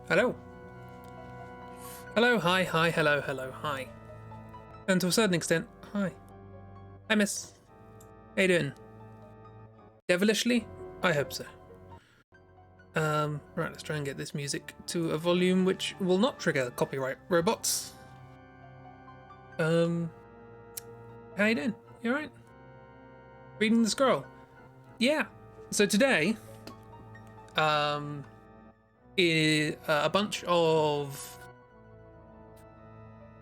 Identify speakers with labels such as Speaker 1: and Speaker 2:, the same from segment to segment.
Speaker 1: Hello. Hello, hi, hi, hello, hello, hi. And to a certain extent, hi. Hi, miss. How you doing? Devilishly? I hope so. Right, let's try and get this music to a volume which will not trigger copyright robots. How you doing? You alright? Reading the scroll? Yeah. So today, a bunch of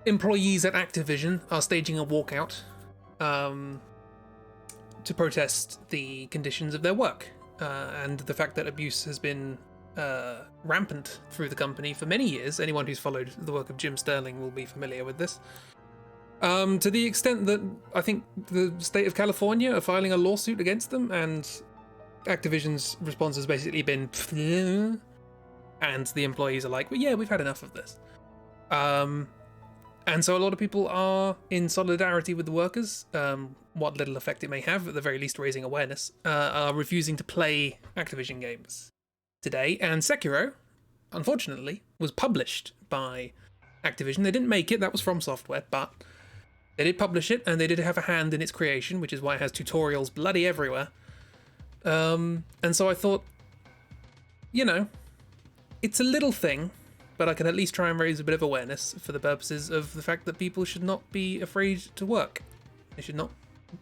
Speaker 1: employees at Activision are staging a walkout to protest the conditions of their work and the fact that abuse has been rampant through the company for many years. Anyone who's followed the work of Jim Sterling will be familiar with this. To the extent that I think the state of California are filing a lawsuit against them, and Activision's response has basically been, and the employees are like, well, yeah, we've had enough of this. And so a lot of people are in solidarity with the workers, what little effect it may have, at the very least raising awareness, are refusing to play Activision games today. And Sekiro, unfortunately, was published by Activision. They didn't make it, that was From Software, but they did publish it, and they did have a hand in its creation, which is why it has tutorials bloody everywhere. And so I thought, you know, it's a little thing, but I can at least try and raise a bit of awareness for the purposes of the fact that people should not be afraid to work. They should not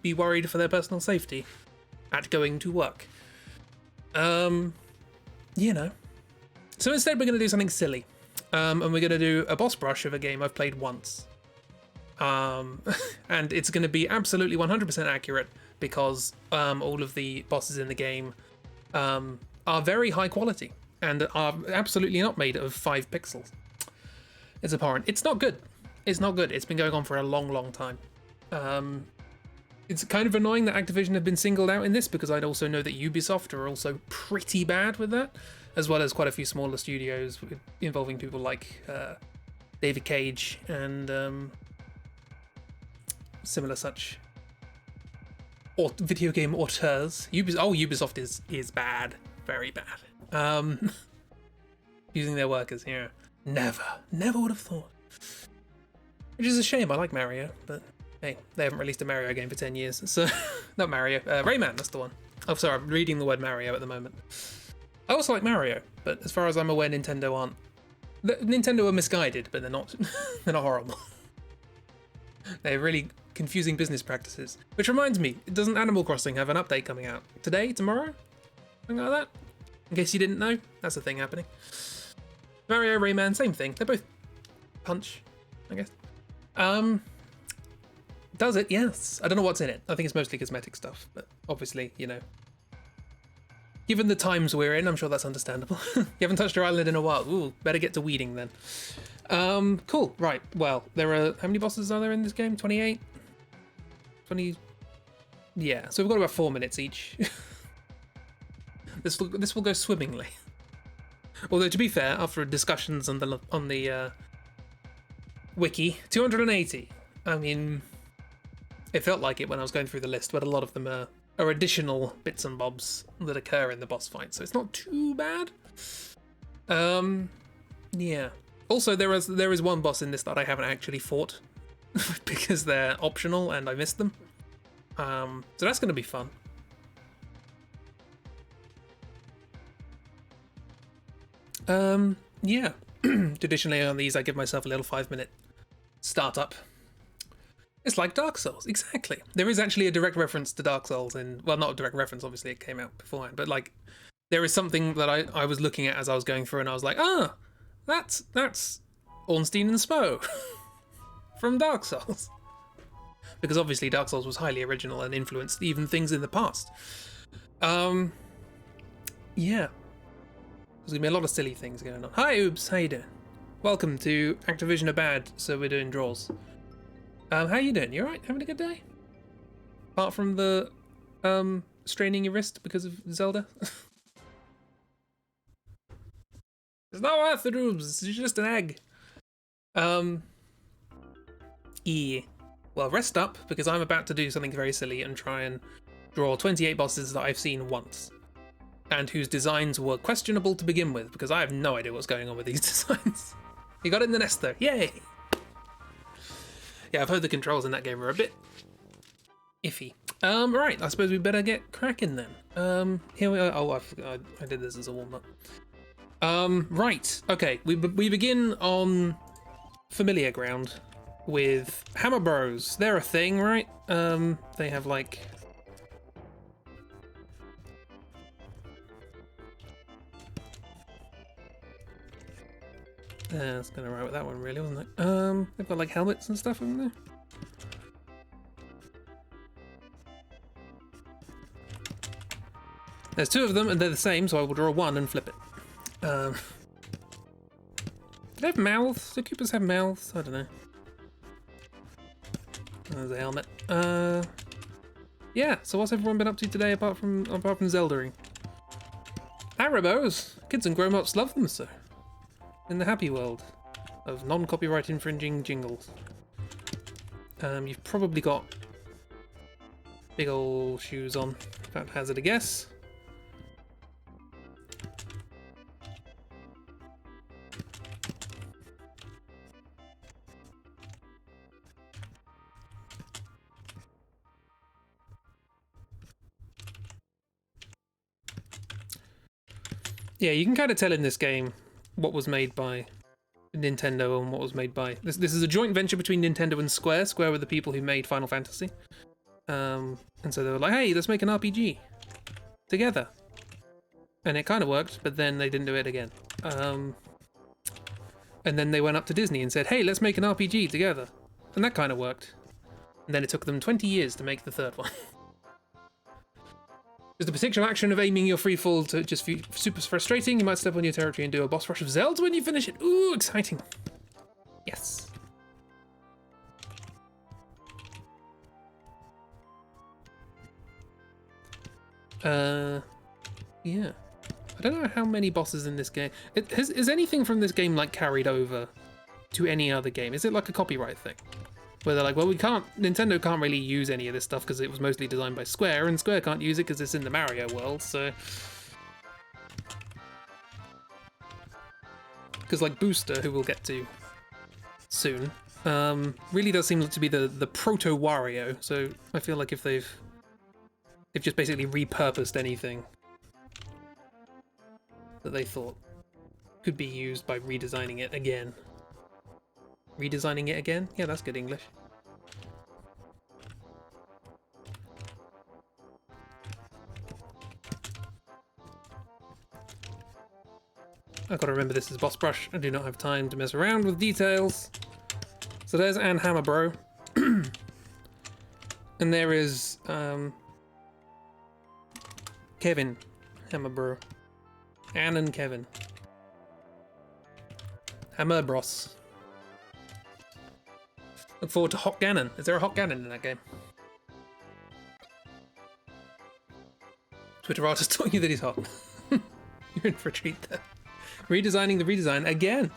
Speaker 1: be worried for their personal safety at going to work. You know. So instead we're going to do something silly. And we're going to do a boss brush of a game I've played once. And it's going to be absolutely 100% accurate because all of the bosses in the game are very high quality and are absolutely not made of 5 pixels. It's abhorrent. It's not good. It's not good. It's been going on for a long, long time. It's kind of annoying that Activision have been singled out in this, because I'd also know that Ubisoft are also pretty bad with that, as well as quite a few smaller studios involving people like David Cage and similar such video game auteurs. Ubisoft is bad. Very bad. Using their workers, yeah. Never would have thought. Which is a shame. I like Mario, but hey, they haven't released a Mario game for 10 years, so not Mario. Rayman, that's the one. Oh, sorry, I'm reading the word Mario at the moment. I also like Mario, but as far as I'm aware, Nintendo aren't. Nintendo are misguided, but they're not. They're not horrible. They're really confusing business practices. Which reminds me, doesn't Animal Crossing have an update coming out today, tomorrow, something like that? In case you didn't know, that's a thing happening. Mario, Rayman, same thing. They're both punch, I guess. Does it? Yes. I don't know what's in it. I think it's mostly cosmetic stuff, but obviously, you know, given the times we're in, I'm sure that's understandable. You haven't touched your island in a while. Ooh, better get to weeding then. Cool. Right. Well, there are, how many bosses are there in this game? 28? 20? Yeah. So we've got about 4 minutes each. This will go swimmingly. Although to be fair, after discussions on the wiki, 280. I mean, it felt like it when I was going through the list, but a lot of them are additional bits and bobs that occur in the boss fight, so it's not too bad. Yeah. Also, there is one boss in this that I haven't actually fought because they're optional and I missed them. So that's going to be fun. Yeah. Traditionally on these, I give myself a little 5-minute startup. It's like Dark Souls, exactly. There is actually a direct reference to Dark Souls in, well, not a direct reference, obviously it came out beforehand, but like, there is something that I was looking at as I was going through, and I was like, ah, that's Ornstein and Spo from Dark Souls. Because obviously Dark Souls was highly original and influenced even things in the past. Yeah. There's gonna be a lot of silly things going on. Hi, Oops, how you doing? Welcome to Activision are bad, so we're doing draws. How you doing? You alright? Having a good day? Apart from the straining your wrist because of Zelda? It's not worth the Oops, it's just an egg. Yeah. Well, rest up, because I'm about to do something very silly and try and draw 28 bosses that I've seen once. and whose designs were questionable to begin with, because I have no idea what's going on with these designs. You got it in the nest though, yay! Yeah, I've heard the controls in that game are a bit iffy. Right, I suppose we better get cracking then. Here we are. Oh, I did this as a warm-up. Right, okay, we begin on familiar ground with Hammerbros. They're a thing, right? They have like... that's gonna right with that one really, wasn't it? They've got like helmets and stuff, haven't they? There's two of them and they're the same, so I will draw one and flip it. Do they have mouths? Do Koopas have mouths? I don't know. There's a helmet. Yeah, so what's everyone been up to today apart from Zeldering? Hammerbros! Kids and grown-ups love them so. In the happy world of non-copyright infringing jingles. You've probably got big ol' shoes on, if I hazard a guess. Yeah, you can kind of tell in this game what was made by Nintendo and what was made by... This is a joint venture between Nintendo and Square. Square were the people who made Final Fantasy. And so they were like, hey, let's make an RPG together. And it kind of worked, but then they didn't do it again. And then they went up to Disney and said, hey, let's make an RPG together. And that kind of worked. And then it took them 20 years to make the third one. Is the particular action of aiming your free fall to just super frustrating? You might step on your territory and do a boss rush of Zelda when you finish it. Ooh, exciting. Yes. Yeah. I don't know how many bosses in this game. Is anything from this game like carried over to any other game? Is it like a copyright thing? Where they're like, well, Nintendo can't really use any of this stuff because it was mostly designed by Square, and Square can't use it because it's in the Mario world, so... Because, like, Booster, who we'll get to soon, really does seem to be the proto-Wario, so I feel like if they've just basically repurposed anything that they thought could be used by redesigning it again. Redesigning it again? Yeah, that's good English. I've got to remember this is Boss Brush. I do not have time to mess around with details. So there's Anne Hammerbro. And there is Kevin Hammerbro. Anne and Kevin. Hammerbros. Look forward to Hot Ganon. Is there a Hot Ganon in that game? Twitter artist telling you that he's hot. You're in for a treat there. Redesigning the redesign again.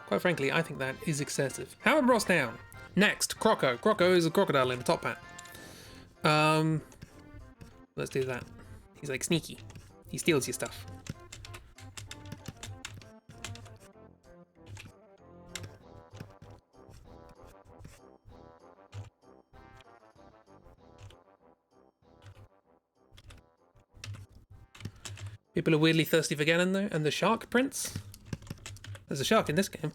Speaker 1: Quite frankly, I think that is excessive. Hammerbros down. Next, Croco. Croco is a crocodile in a top hat. Let's do that. He's like sneaky. He steals your stuff. People are weirdly thirsty for Ganon though, and the Shark Prince? There's a shark in this game.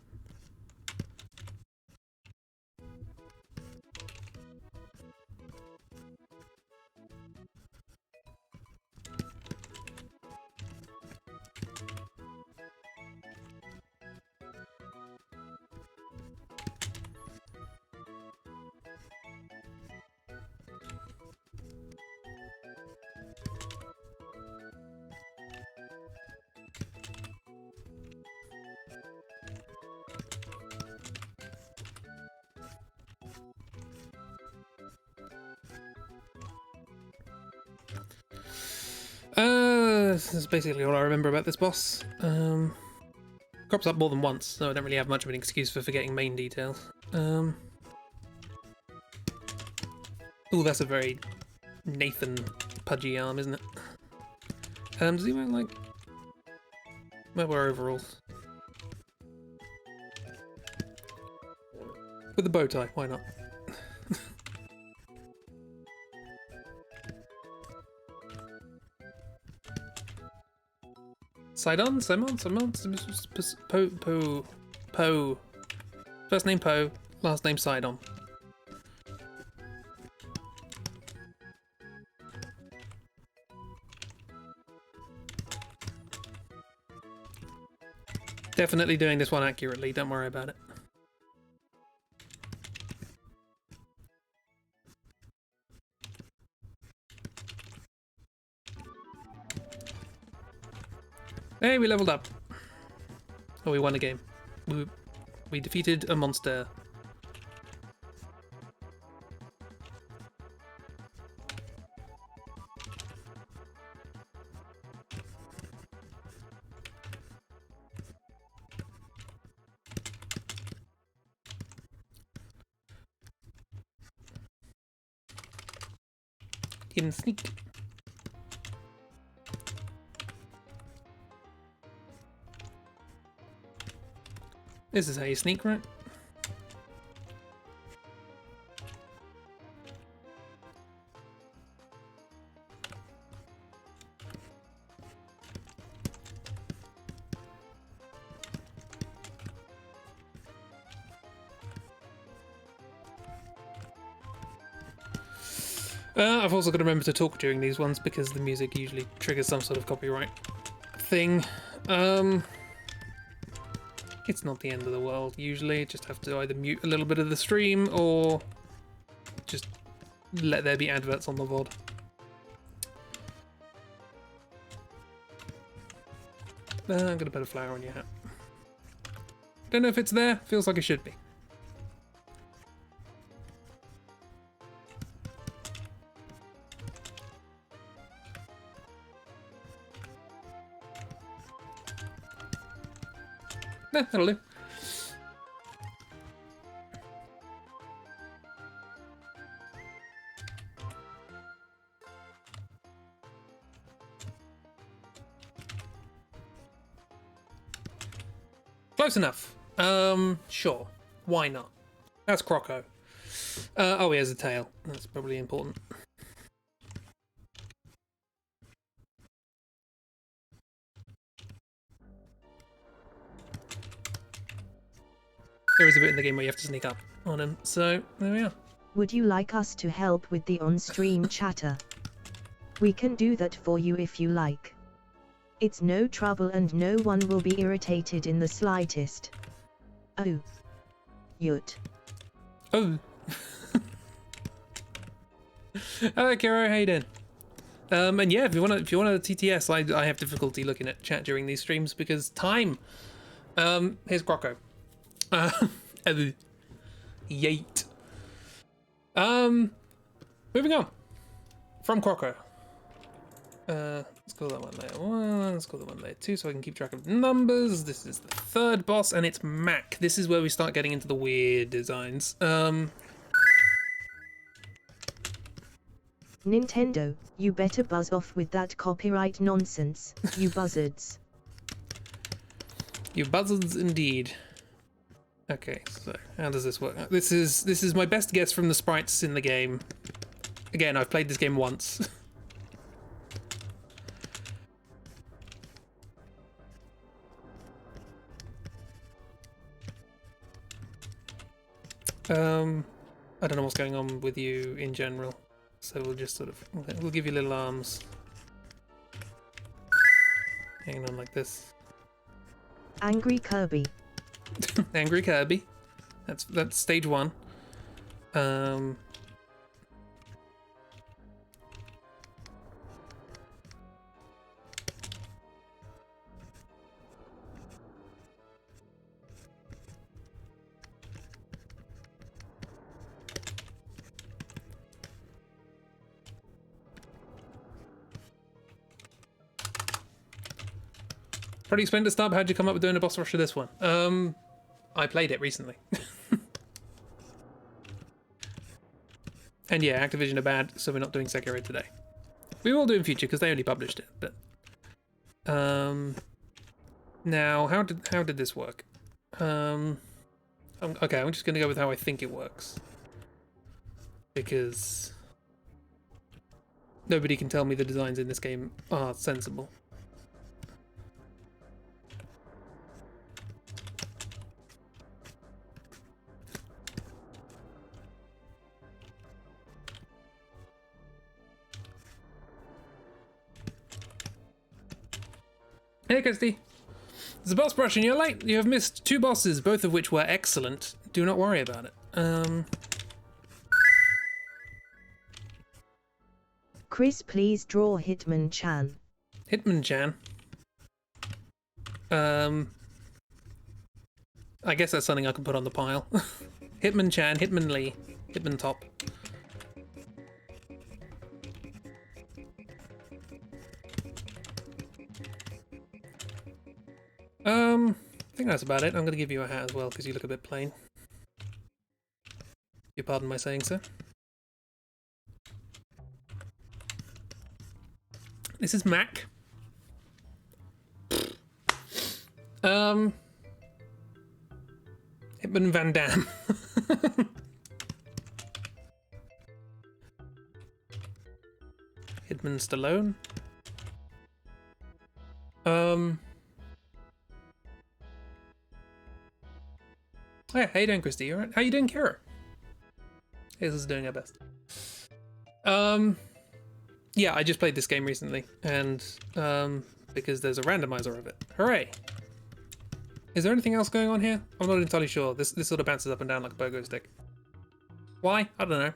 Speaker 1: This is basically all I remember about this boss. Crops up more than once, so I don't really have much of an excuse for forgetting main details. Ooh, that's a very Nathan pudgy arm, isn't it? Does he wear overalls? With a bow tie, why not? Sidon? Simon? Po. First name Po, last name Sidon. Definitely doing this one accurately, don't worry about it. Hey, we leveled up. Oh, we won a game. We defeated a monster. In sneak. This is how you sneak, right? I've also got to remember to talk during these ones because the music usually triggers some sort of copyright thing. It's not the end of the world usually, just have to either mute a little bit of the stream or just let there be adverts on the VOD. I'm gonna put a flower on your hat. Don't know if it's there, feels like it should be. That'll do. Close enough. Sure. Why not? That's Croco. Oh, he has a tail. That's probably important. There is a bit in the game where you have to sneak up on him, so there we are.
Speaker 2: Would you like us to help with the on-stream chatter? We can do that for you if you like. It's no trouble and no one will be irritated in the slightest. Oh. Yut.
Speaker 1: Oh. Hello, Kiro. How you doing? And yeah, if you want a TTS, I have difficulty looking at chat during these streams because time. Here's Croco. Yeet. Moving on. From Croco. Let's call that one layer 1, let's call that one layer 2 so I can keep track of numbers. This is the third boss and it's Mac. This is where we start getting into the weird designs.
Speaker 2: Nintendo, you better buzz off with that copyright nonsense, you buzzards.
Speaker 1: You buzzards indeed. Okay, so how does this work? This is my best guess from the sprites in the game. Again, I've played this game once. I don't know what's going on with you in general, so we'll just sort of we'll give you little arms hanging on like this.
Speaker 2: Angry Kirby.
Speaker 1: Angry Kirby. That's stage 1. Pretty Splinter Stub, how'd you come up with doing a boss rush for this one? I played it recently. And yeah, Activision are bad, so we're not doing Sekiro today. We will do in future because they only published it, but Now, how did this work? Okay, I'm just gonna go with how I think it works, because nobody can tell me the designs in this game are sensible. Hey, Kirsty. There's a boss brush and you're late. You have missed 2 bosses, both of which were excellent. Do not worry about it.
Speaker 2: Chris, please draw Hitman-chan.
Speaker 1: Hitman-chan. I guess that's something I can put on the pile. Hitman-chan, Hitman-Lee, Hitman-Top. I think that's about it. I'm going to give you a hat as well because you look a bit plain. You pardon my saying so. This is Mac. Hitman Van Damme. Hitman Stallone. Hey, how you doing, Christy? You alright? How you doing, Kira? Hazel's is doing her best. Yeah, I just played this game recently, and because there's a randomizer of it. Hooray! Is there anything else going on here? I'm not entirely sure. This sort of bounces up and down like a pogo stick. Why? I don't know.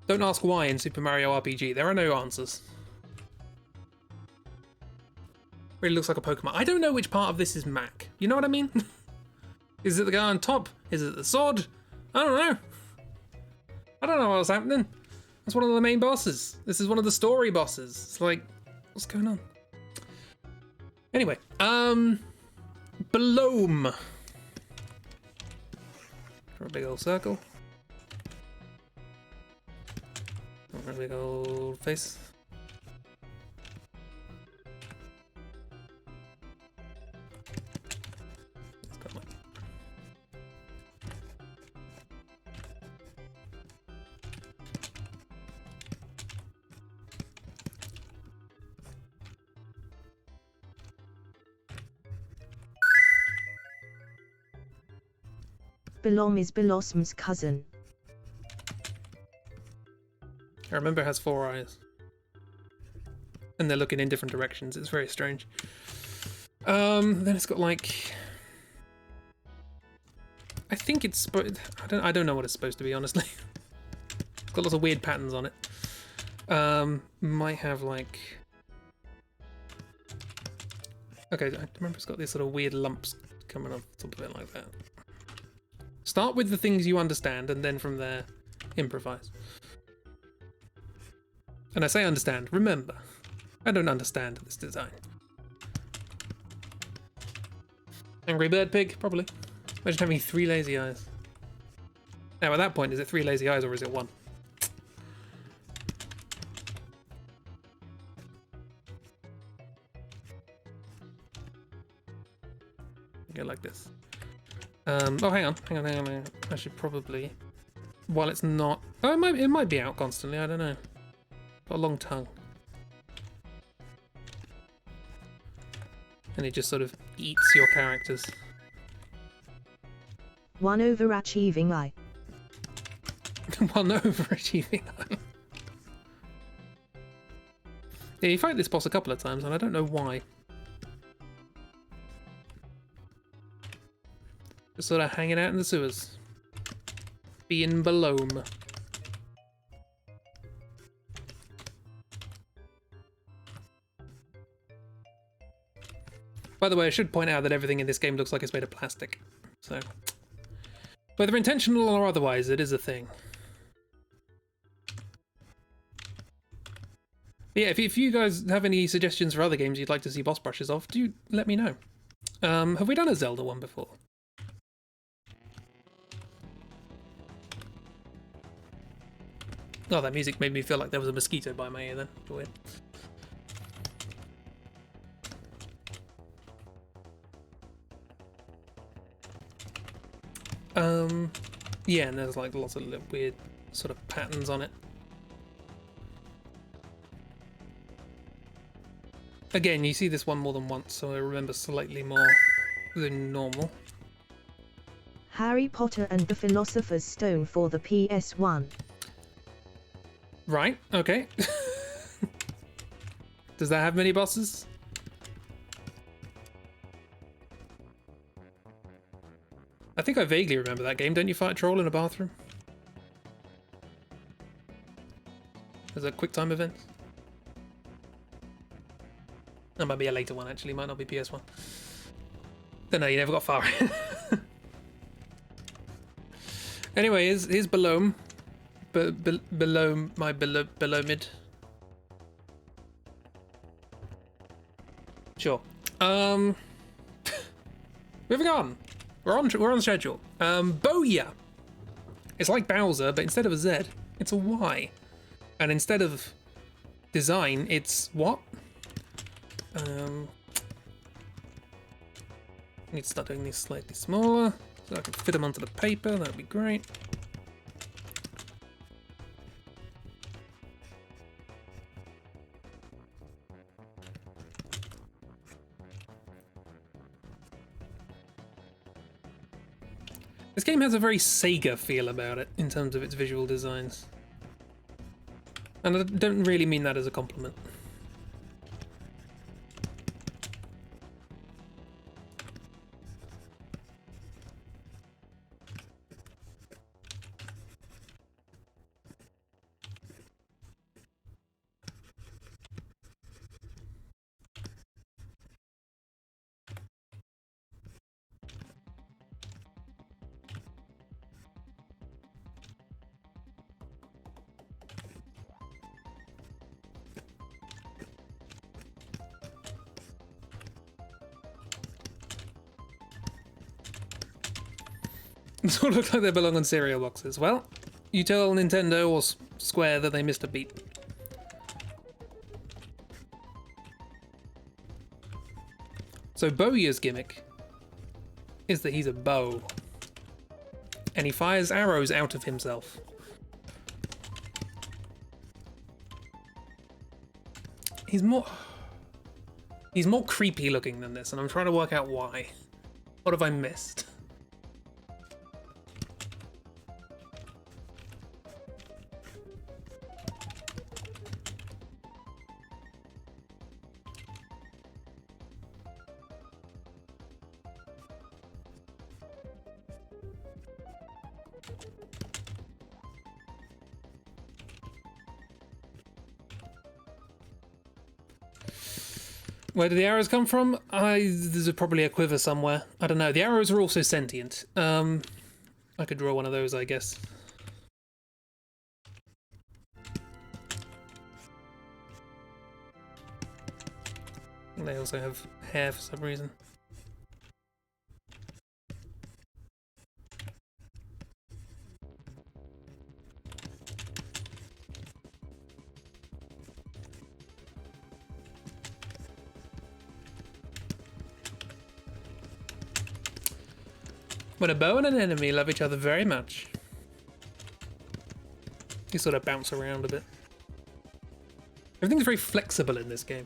Speaker 1: Don't ask why in Super Mario RPG. There are no answers. Really looks like a Pokemon. I don't know which part of this is Mac. You know what I mean? Is it the guy on top? Is it the sword? I don't know. I don't know what's happening. That's one of the main bosses. This is one of the story bosses. It's like, what's going on? Anyway, Bloom. For a big old circle. For a big old face.
Speaker 2: Belom is Belossom's cousin.
Speaker 1: I remember it has 4 eyes. And they're looking in different directions. It's very strange. Then it's got like... I think it's... I don't know what it's supposed to be, honestly. It's got lots of weird patterns on it. Might have like... Okay, I remember it's got these sort of weird lumps coming off the top of it like that. Start with the things you understand, and then from there, improvise. And I say understand, remember, I don't understand this design. Angry Bird Pig, probably. Imagine having 3 lazy eyes. Now at that point, is it 3 lazy eyes or is it 1? Go like this. Oh, hang on. I should probably, while it's not, oh, it might be out constantly. I don't know. Got a long tongue, and it just sort of eats your characters.
Speaker 2: One overachieving eye.
Speaker 1: One overachieving eye. Yeah, you fight this boss a couple of times, and I don't know why. Just sort of hanging out in the sewers. Being Belome. By the way, I should point out that everything in this game looks like it's made of plastic. So, whether intentional or otherwise, it is a thing. But yeah, if you guys have any suggestions for other games you'd like to see boss brushes of, do let me know. Have we done a Zelda one before? Oh, that music made me feel like there was a mosquito by my ear then. Weird. Yeah, and there's like lots of little weird sort of patterns on it. Again, you see this one more than once, so I remember slightly more than normal.
Speaker 2: Harry Potter and the Philosopher's Stone for the PS1.
Speaker 1: Right, okay. Does that have many bosses? I think I vaguely remember that game. Don't you fight a troll in a bathroom? As a quick time event? That might be a later one, actually. Might not be PS1. Don't know, you never got far. Anyway, here's below. Below my below-mid. Sure. Moving on. We're on schedule. Booyah! It's like Bowser, but instead of a Z, it's a Y. And instead of design, it's what? Need to start doing these slightly smaller, so I can fit them onto the paper. That'd be great. This game has a very Sega feel about it in terms of its visual designs. And I don't really mean that as a compliment. This all looks like they belong on cereal boxes. Well, you tell Nintendo or Square that they missed a beat. So Bowya's gimmick is that he's a bow. And he fires arrows out of himself. He's more creepy looking than this, and I'm trying to work out why. What have I missed? Where do the arrows come from? There's probably a quiver somewhere. I don't know. The arrows are also sentient. I could draw one of those, I guess. And they also have hair for some reason. When a bow and an enemy love each other very much. You sort of bounce around a bit. Everything's very flexible in this game.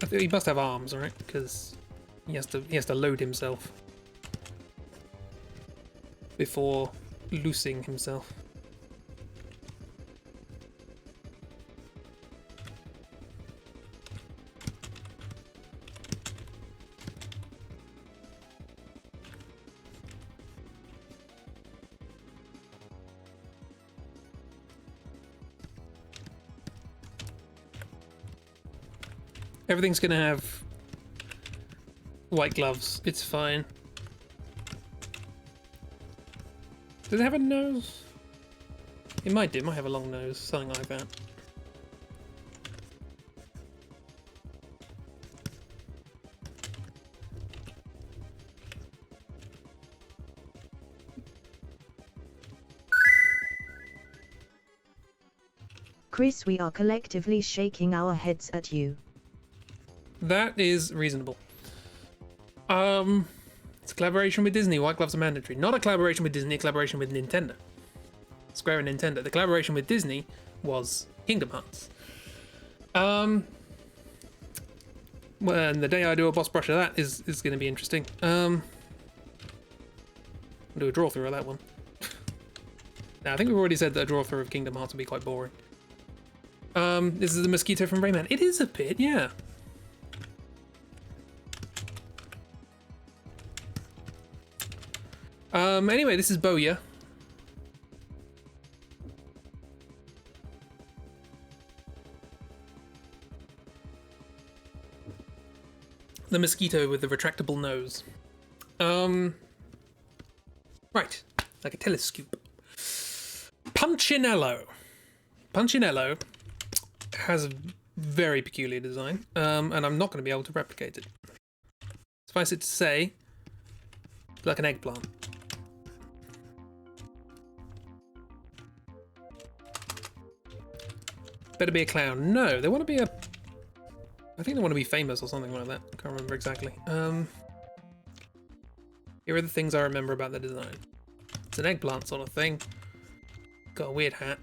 Speaker 1: I think he must have arms, right? Because he has to load himself before loosing himself. Everything's gonna have white gloves. It's fine. Does it have a nose? It might do. It might have a long nose. Something like that.
Speaker 2: Chris, we are collectively shaking our heads at you.
Speaker 1: That is reasonable. It's a collaboration with Disney. White gloves are mandatory. Not a collaboration with Disney, a collaboration with Nintendo. Square and Nintendo. The collaboration with Disney was Kingdom Hearts. Well, and the day I do a boss brush of that is going to be interesting. I'll do a draw through of that one. Now, I think we've already said that a draw through of Kingdom Hearts would be quite boring. This is the mosquito from Rayman. It is a bit, yeah. Anyway, this is Bowyer. The mosquito with the retractable nose. Right, like a telescope. Punchinello. Punchinello has a very peculiar design, and I'm not going to be able to replicate it. Suffice it to say, it's like an eggplant. Better be a clown. No, they want to be a... I think they want to be famous or something like that. I can't remember exactly. Here are the things I remember about the design. It's an eggplant sort of thing. Got a weird hat.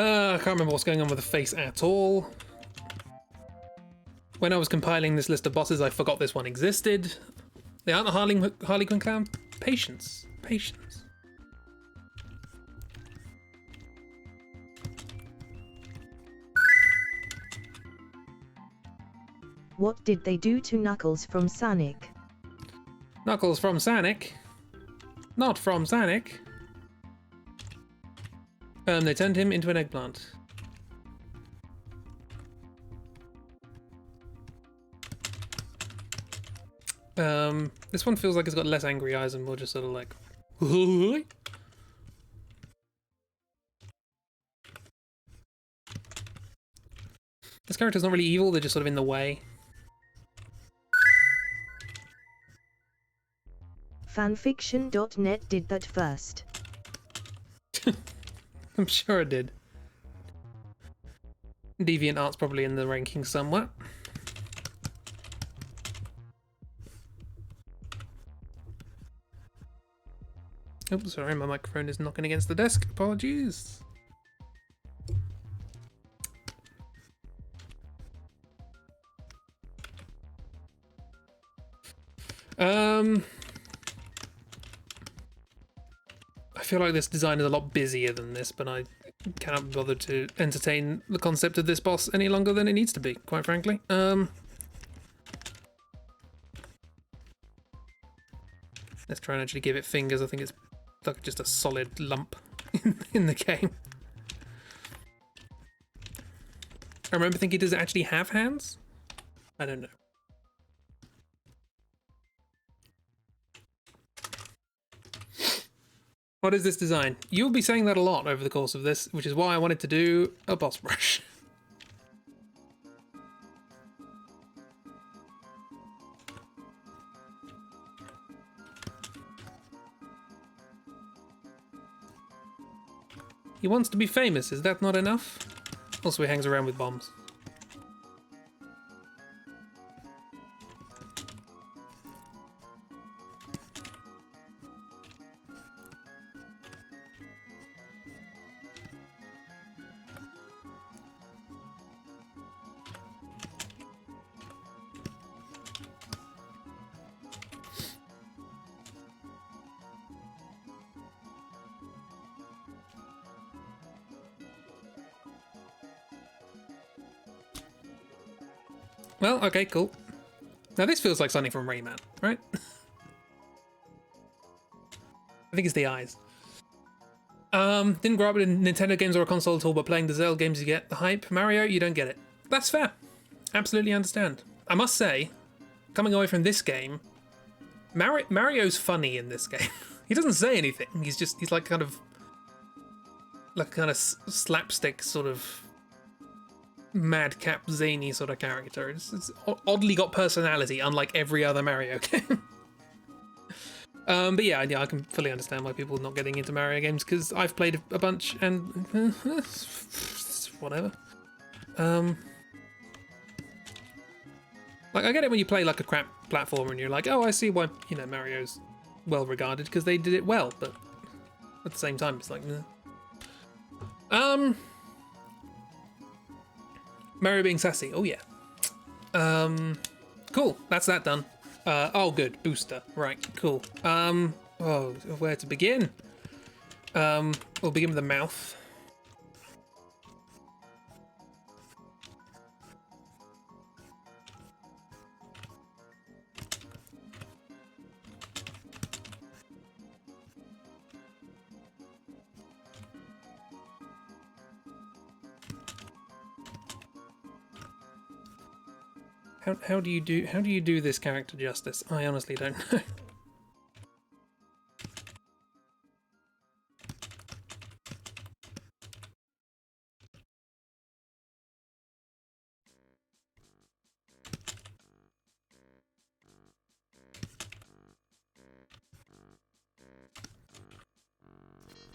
Speaker 1: I can't remember what's going on with the face at all. When I was compiling this list of bosses, I forgot this one existed. They aren't a Harley Quinn clown. Patience. Patience.
Speaker 2: What did they do to Knuckles from Sonic?
Speaker 1: Knuckles from Sonic. Not from Sonic. They turned him into an eggplant. This one feels like it's got less angry eyes and more just sort of like... This character's not really evil, they're just sort of in the way.
Speaker 2: Fanfiction.net did that first.
Speaker 1: I'm sure it did. DeviantArt's probably in the rankings somewhere. Oh, sorry, my microphone is knocking against the desk. Apologies. I feel like this design is a lot busier than this, but I cannot bother to entertain the concept of this boss any longer than it needs to be, quite frankly. Let's try and actually give it fingers. I think it's like just a solid lump in the game. I remember thinking, does it actually have hands? I don't know. What is this design? You'll be saying that a lot over the course of this, which is why I wanted to do a boss brush. He wants to be famous, is that not enough? Also, he hangs around with bombs. Well, okay, cool. Now this feels like something from Rayman, right? I think it's the eyes. Didn't grow up with Nintendo games or a console at all, but playing the Zelda games you get the hype. Mario, you don't get it. That's fair. Absolutely understand. I must say, coming away from this game, Mario's funny in this game. He doesn't say anything. He's like kind of slapstick sort of madcap zany sort of character. It's oddly got personality, unlike every other Mario game. But yeah, I can fully understand why people are not getting into Mario games, because I've played a bunch and whatever. Like, I get it when you play like a crap platformer and you're like, oh, I see why, you know, Mario's well regarded because they did it well, but at the same time it's like, Mario being sassy, oh yeah. Cool, that's that done. Oh good, booster, right, cool. Oh, where to begin? We'll begin with the mouth. How do you do this character justice? I honestly don't know.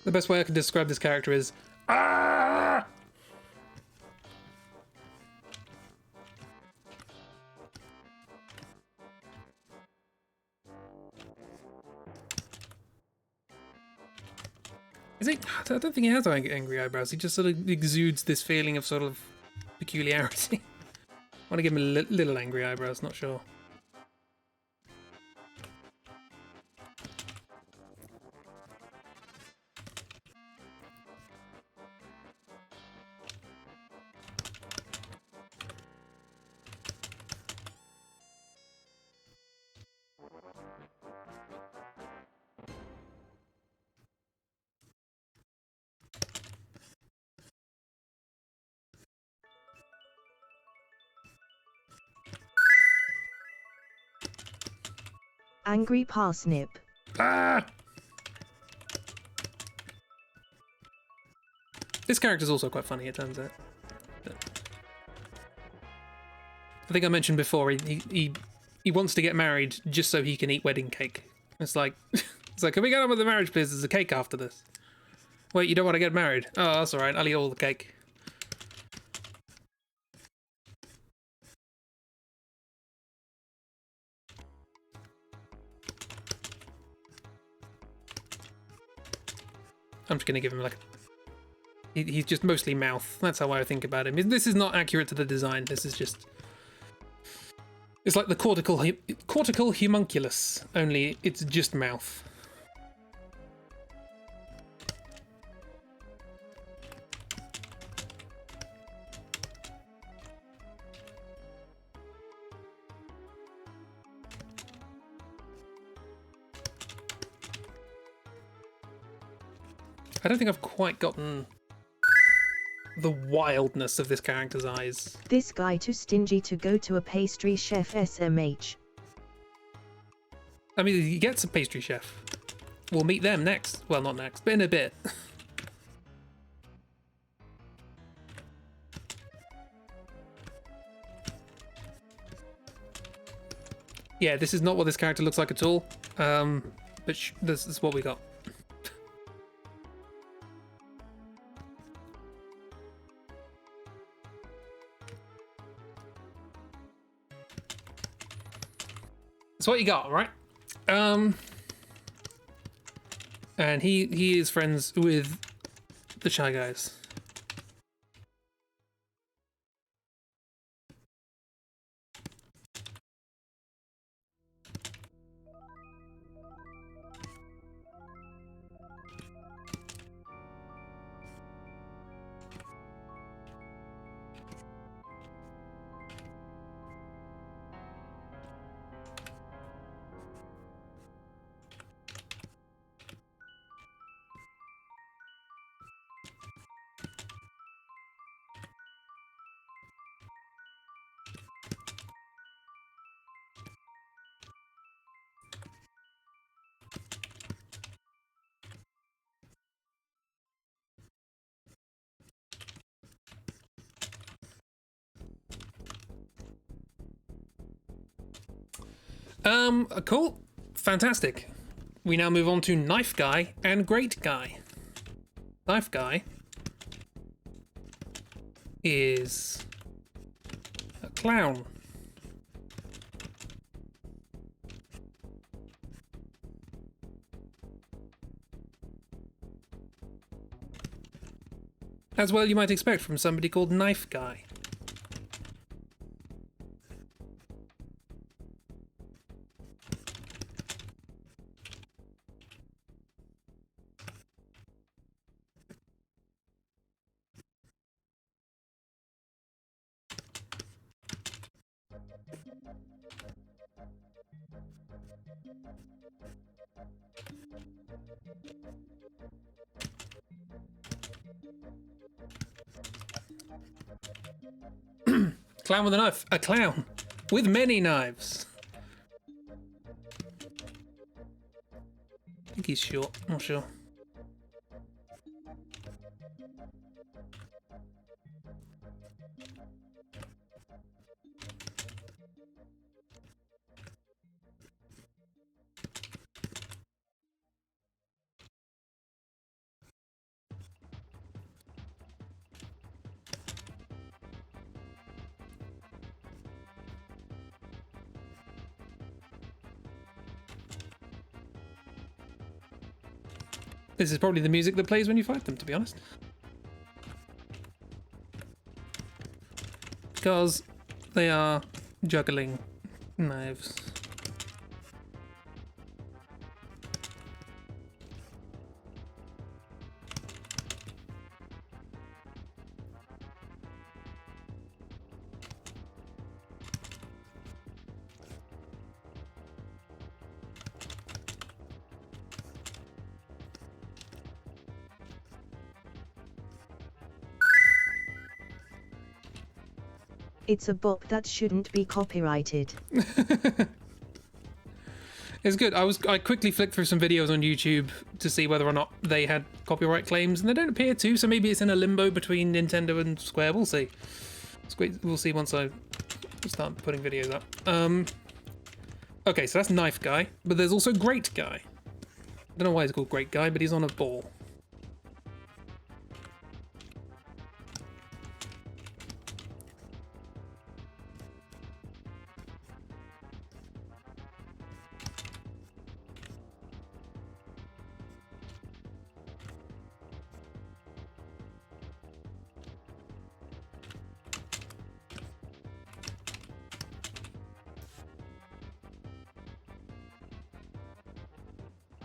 Speaker 1: The best way I can describe this character is ah! Is he? I don't think he has angry eyebrows. He just sort of exudes this feeling of sort of peculiarity. I want to give him a little angry eyebrows, not sure.
Speaker 2: Angry parsnip.
Speaker 1: Ah! This character's also quite funny, it turns out. I think I mentioned before, he wants to get married just so he can eat wedding cake. It's like, can we get on with the marriage, please? There's a cake after this. Wait, you don't want to get married? Oh, that's alright, I'll eat all the cake. I'm just gonna give him like he's just mostly mouth. That's how I think about him. This is not accurate to the design. This is just, it's like the cortical homunculus, only it's just mouth. I don't think I've quite gotten the wildness of this character's eyes.
Speaker 2: This guy too stingy to go to a pastry chef SMH.
Speaker 1: I mean, he gets a pastry chef. We'll meet them next. Well, not next, but in a bit. Yeah, this is not what this character looks like at all. But this is what we got. That's what you got, right? And he is friends with the Shy Guys. Cool. Fantastic. We now move on to Knife Guy and Great Guy. Knife Guy is a clown. As well you might expect from somebody called Knife Guy. Clown with a knife. A clown with many knives. I think he's short. Not sure. This is probably the music that plays when you fight them, to be honest. Because they are juggling knives.
Speaker 2: It's a bop that shouldn't be copyrighted.
Speaker 1: It's good. I quickly flicked through some videos on YouTube to see whether or not they had copyright claims, and they don't appear to, so maybe it's in a limbo between Nintendo and Square. We'll see. We'll see once I start putting videos up. Okay, so that's Knife Guy, but there's also Great Guy. I don't know why he's called Great Guy, but he's on a ball.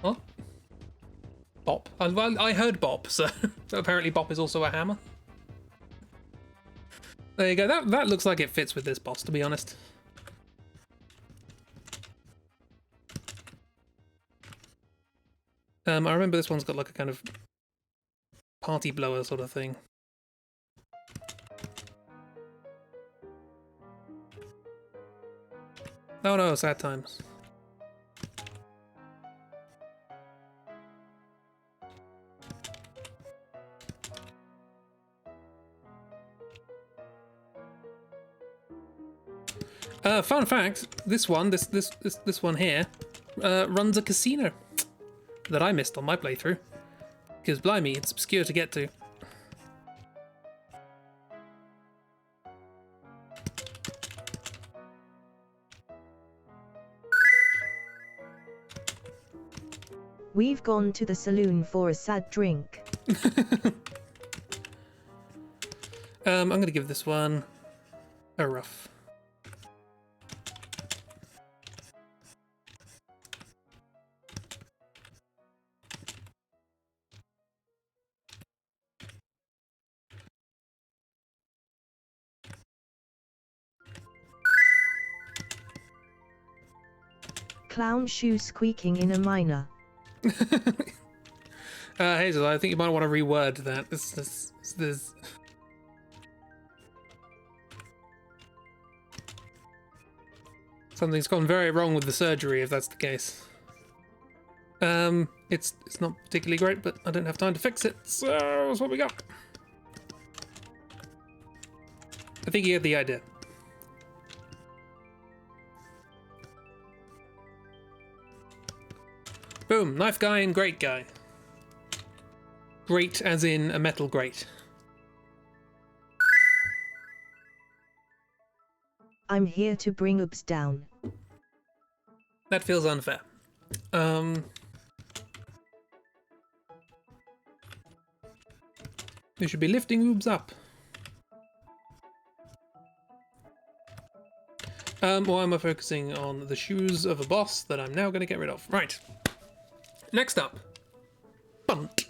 Speaker 1: Huh? Bop. I heard bop, so apparently bop is also a hammer. There you go. That looks like it fits with this boss, to be honest. I remember this one's got like a kind of party blower sort of thing. Oh no, sad times. Fun fact: this one here, runs a casino that I missed on my playthrough. Because blimey, it's obscure to get to.
Speaker 2: We've gone to the saloon for a sad drink.
Speaker 1: I'm gonna give this one a rough.
Speaker 2: Clown shoe squeaking in a minor.
Speaker 1: Hazel, I think you might want to reword that. This something's gone very wrong with the surgery, if that's the case. It's not particularly great, but I don't have time to fix it, so that's what we got. I think you get the idea. Boom. Knife guy and grate guy. Grate as in a metal grate.
Speaker 2: I'm here to bring oops down.
Speaker 1: That feels unfair. We should be lifting oobs up. Why am I focusing on the shoes of a boss that I'm now going to get rid of? Right. Next up. Bunt.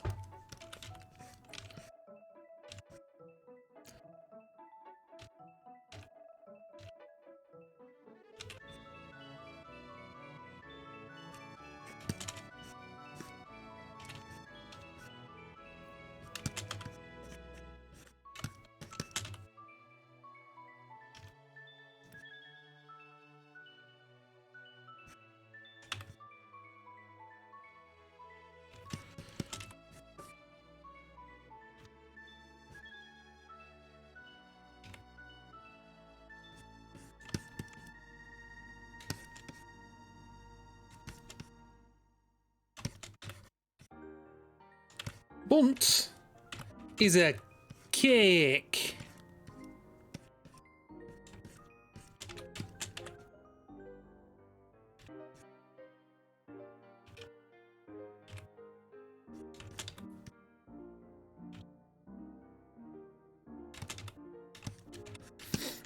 Speaker 1: Bunt is a cake.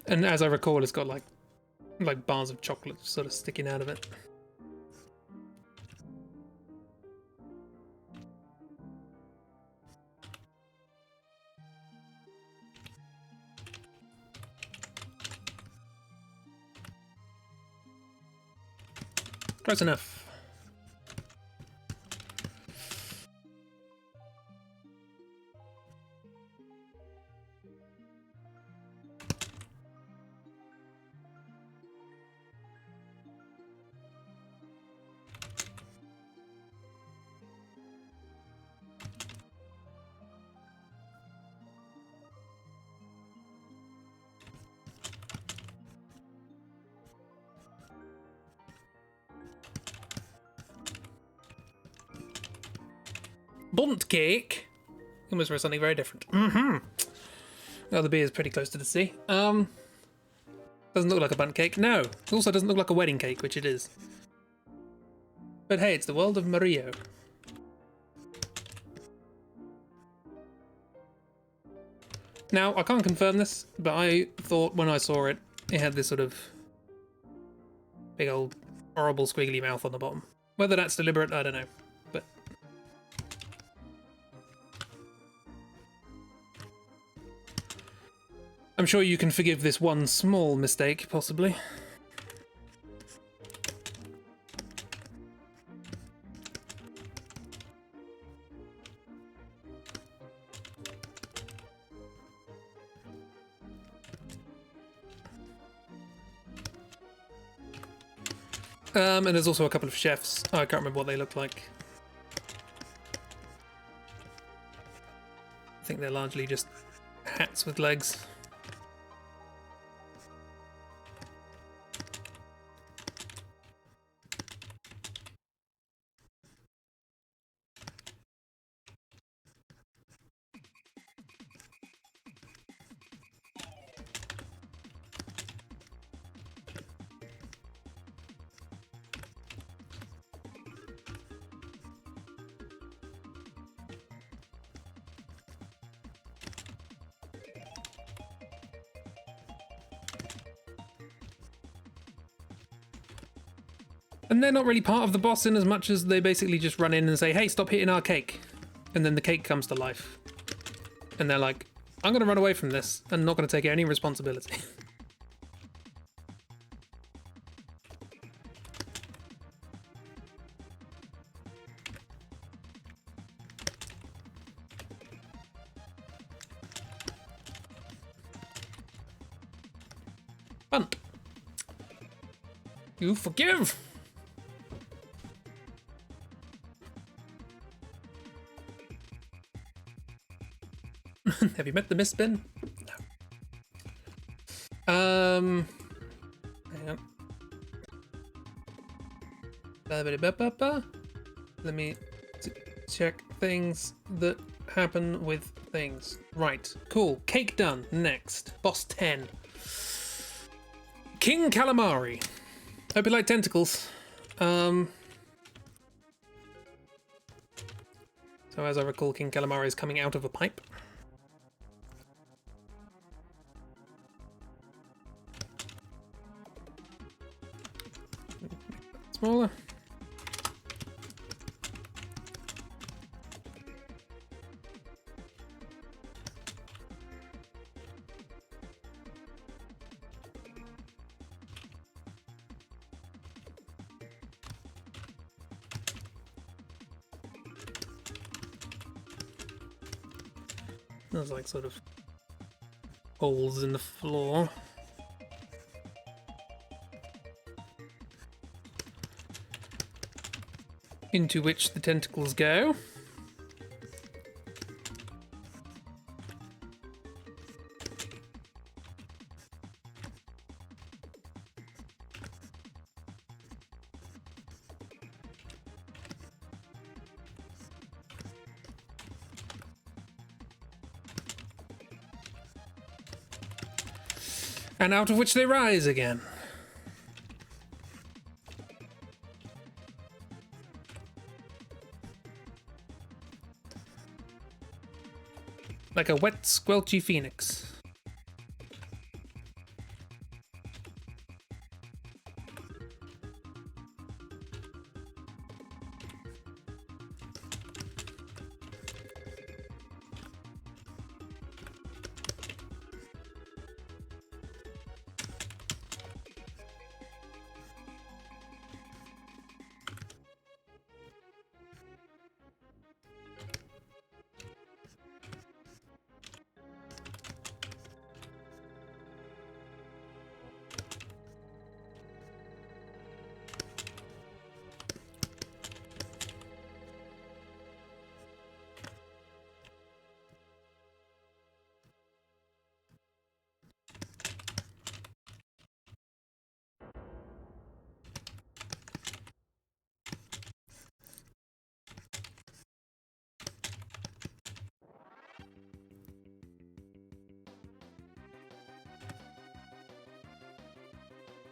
Speaker 1: And as I recall, it's got like bars of chocolate sort of sticking out of it. Close enough. Bunt cake. Almost for something very different. Well, the beer is pretty close to the sea. Doesn't look like a bunt cake. No. It also doesn't look like a wedding cake, which it is. But hey, it's the world of Mario. Now, I can't confirm this, but I thought when I saw it, it had this sort of big old horrible squiggly mouth on the bottom. Whether that's deliberate, I don't know. But I'm sure you can forgive this one small mistake, possibly. And there's also a couple of chefs. I can't remember what they look like. I think they're largely just hats with legs. And they're not really part of the boss in as much as they basically just run in and say, hey, stop hitting our cake. And then the cake comes to life. And they're like, I'm going to run away from this and not going to take any responsibility. Bunt. You forgive. Have you met the Mistbin? No. Hang on. Let me check things that happen with things. Right, cool. Cake done. Next. Boss 10. King Calamari. Hope you like tentacles. So as I recall, King Calamari is coming out of a pipe. Smaller. There's like sort of holes in the floor. Into which the tentacles go. And out of which they rise again. Like a wet, squelchy phoenix.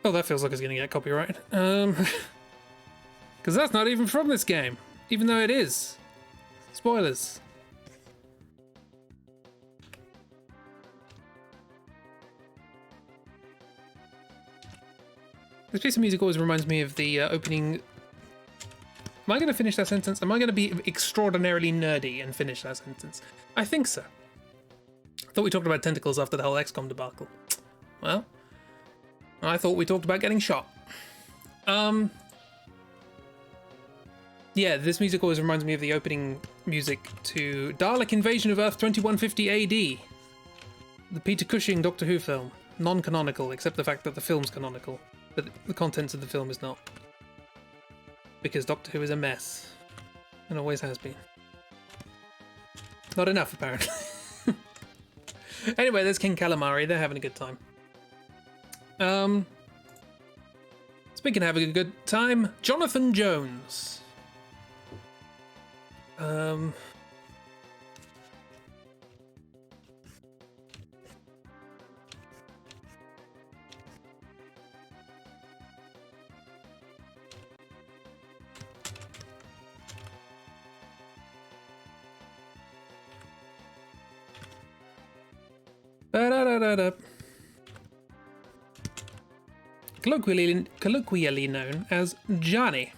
Speaker 1: Oh, that feels like it's going to get copyrighted. Because that's not even from this game, even though it is. Spoilers. This piece of music always reminds me of the opening... Am I going to finish that sentence? Am I going to be extraordinarily nerdy and finish that sentence? I think so. I thought we talked about tentacles after the whole XCOM debacle. Well... I thought we talked about getting shot. Yeah, this music always reminds me of the opening music to Dalek Invasion of Earth 2150 AD. The Peter Cushing Doctor Who film. Non-canonical, except the fact that the film's canonical. But the contents of the film is not. Because Doctor Who is a mess. And always has been. Not enough, apparently. Anyway, there's King Calamari. They're having a good time. Speaking of having a good time, Jonathan Jones. Ba-da-da-da-da. Colloquially known as Johnny.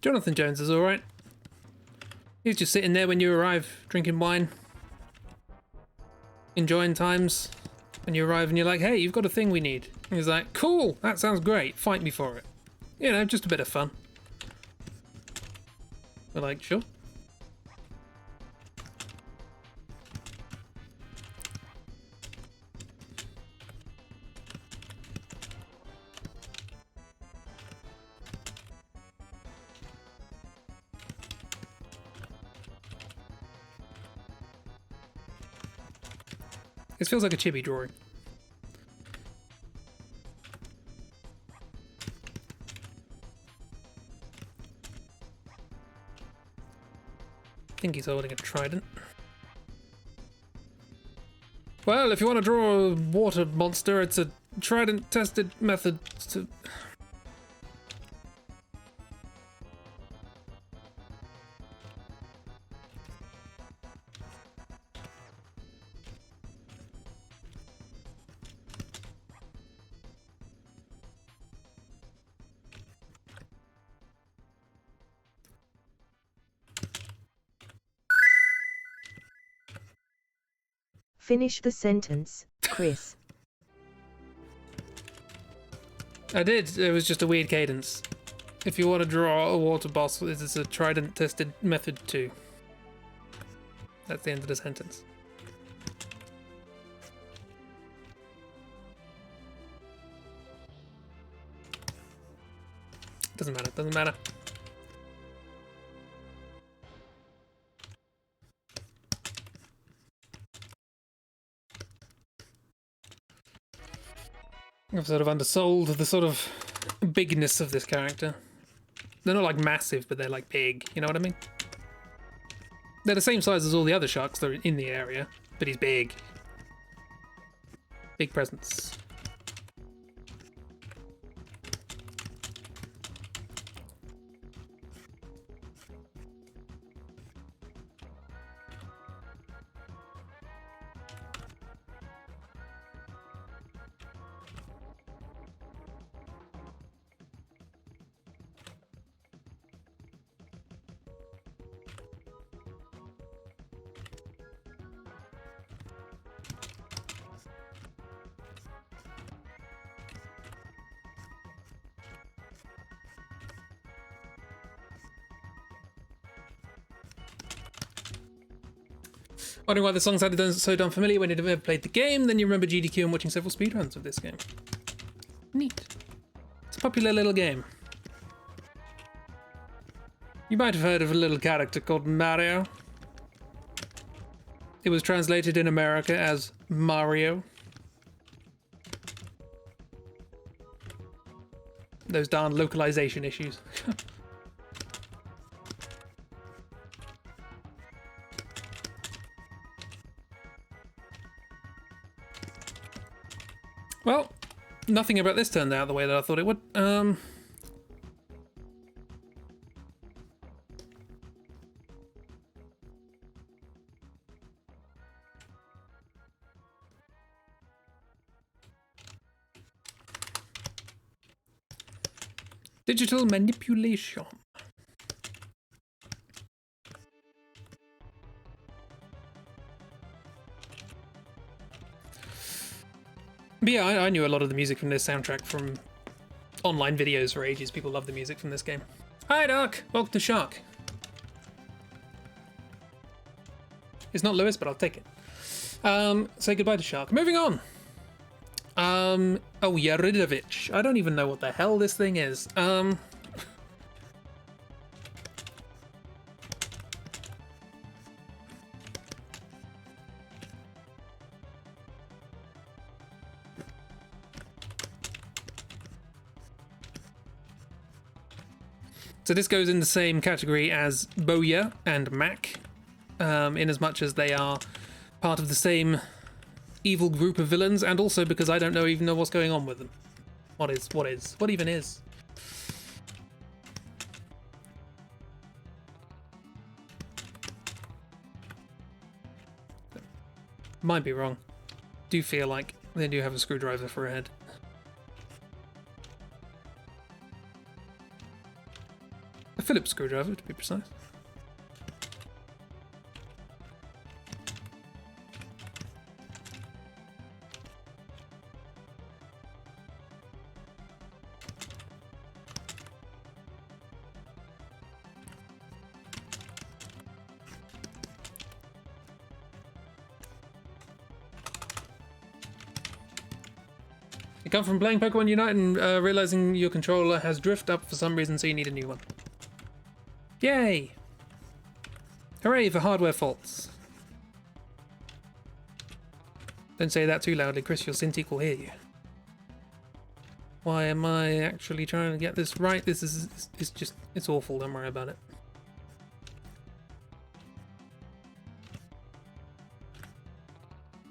Speaker 1: Jonathan Jones is alright. He's just sitting there when you arrive, drinking wine. Enjoying times. When you arrive and you're like, hey, you've got a thing we need. And he's like, cool, that sounds great, fight me for it. You know, just a bit of fun. We're like, sure. This feels like a chibi drawing. I think he's holding a trident. Well, if you want to draw a water monster, it's a trident-tested method to...
Speaker 2: Finish the sentence, Chris.
Speaker 1: I did. It was just a weird cadence. If you want to draw a water boss, it's a trident-tested method too. That's the end of the sentence. Doesn't matter. Doesn't matter. I've sort of undersold the sort of bigness of this character. They're not like massive, but they're like big, you know what I mean? They're the same size as all the other sharks that are in the area, but he's big. Big presence. Wondering why the song sounded so damn familiar when you'd ever played the game, then you remember GDQ and watching several speedruns of this game. Neat. It's a popular little game. You might have heard of a little character called Mario. It was translated in America as Mario. Those darn localization issues. Well, nothing about this turned out the way that I thought it would. Digital manipulation. But yeah, I knew a lot of the music from this soundtrack from online videos for ages. People love the music from this game. Hi, Doc. Welcome to Shark. It's not Lewis, but I'll take it. Say goodbye to Shark. Moving on. Oh, Yaridovich. I don't even know what the hell this thing is. So this goes in the same category as Boya and Mac, in as much as they are part of the same evil group of villains, and also because I don't even know what's going on with them. What even is? Might be wrong. Do feel like they do have a screwdriver for a head. Phillips screwdriver, to be precise. You come from playing Pokemon Unite and realizing your controller has drift up for some reason, so you need a new one. Yay! Hooray for hardware faults. Don't say that too loudly, Chris, your Cintiq will hear you. Why am I actually trying to get this right? This is, it's just, it's awful, don't worry about it.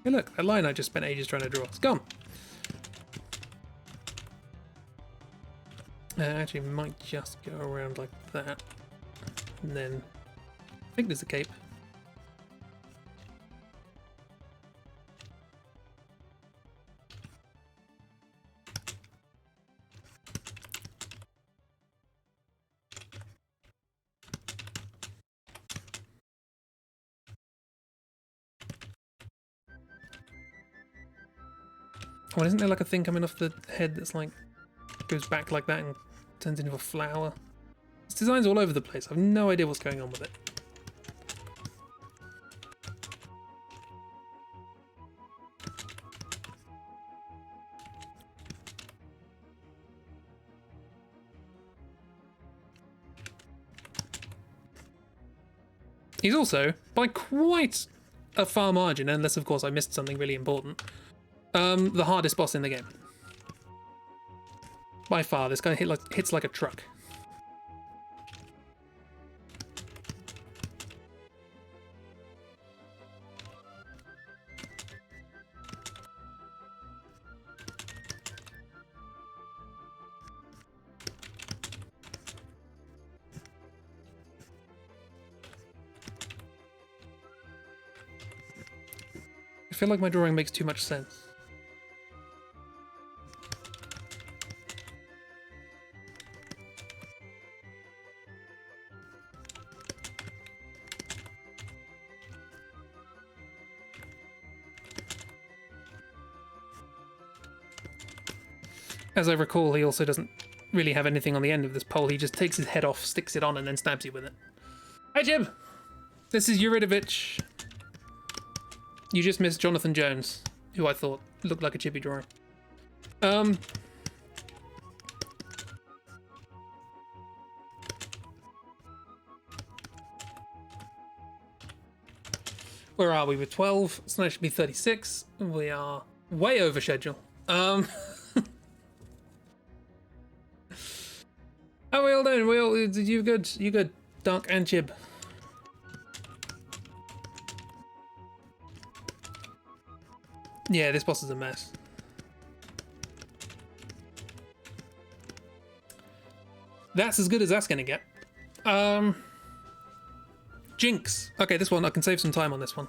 Speaker 1: Hey look, that line I just spent ages trying to draw, it's gone! Actually, might just go around like that. And then, I think there's a cape. Oh, isn't there like a thing coming off the head that's like, goes back like that and turns into a flower? This design's all over the place. I have no idea what's going on with it. He's also, by quite a far margin, unless of course I missed something really important, the hardest boss in the game. By far, this guy hits like a truck. I feel like my drawing makes too much sense. As I recall, he also doesn't really have anything on the end of this pole. He just takes his head off, sticks it on, and then stabs you with it. Hi, Jim! This is Yuridovich. You just missed Jonathan Jones, who I thought looked like a chibi drawing. Where are we? We're 12, so that should be 36. We are way over schedule. How are we all doing? You good? You good? Dark and Chib. Yeah, this boss is a mess. That's as good as that's gonna get. Jinx. Okay, this one, I can save some time on this one.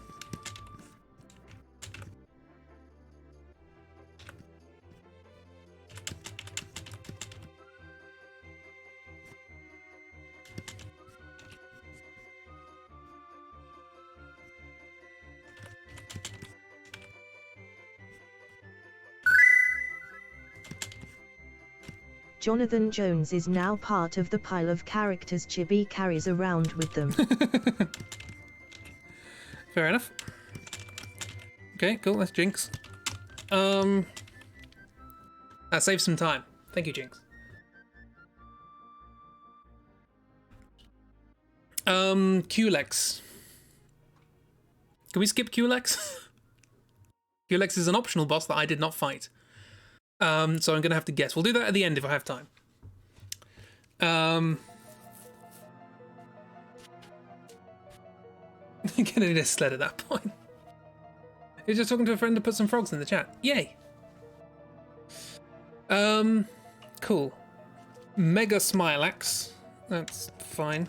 Speaker 2: Jonathan Jones is now part of the pile of characters Chibi carries around with them.
Speaker 1: Fair enough. Okay, cool, that's Jinx. That saves some time. Thank you, Jinx. Culex. Can we skip Culex? Culex is an optional boss that I did not fight. So I'm going to have to guess. We'll do that at the end if I have time. I'm gonna need a sled at that point. He's just talking to a friend to put some frogs in the chat. Yay! Cool. Mega Smilax. That's fine.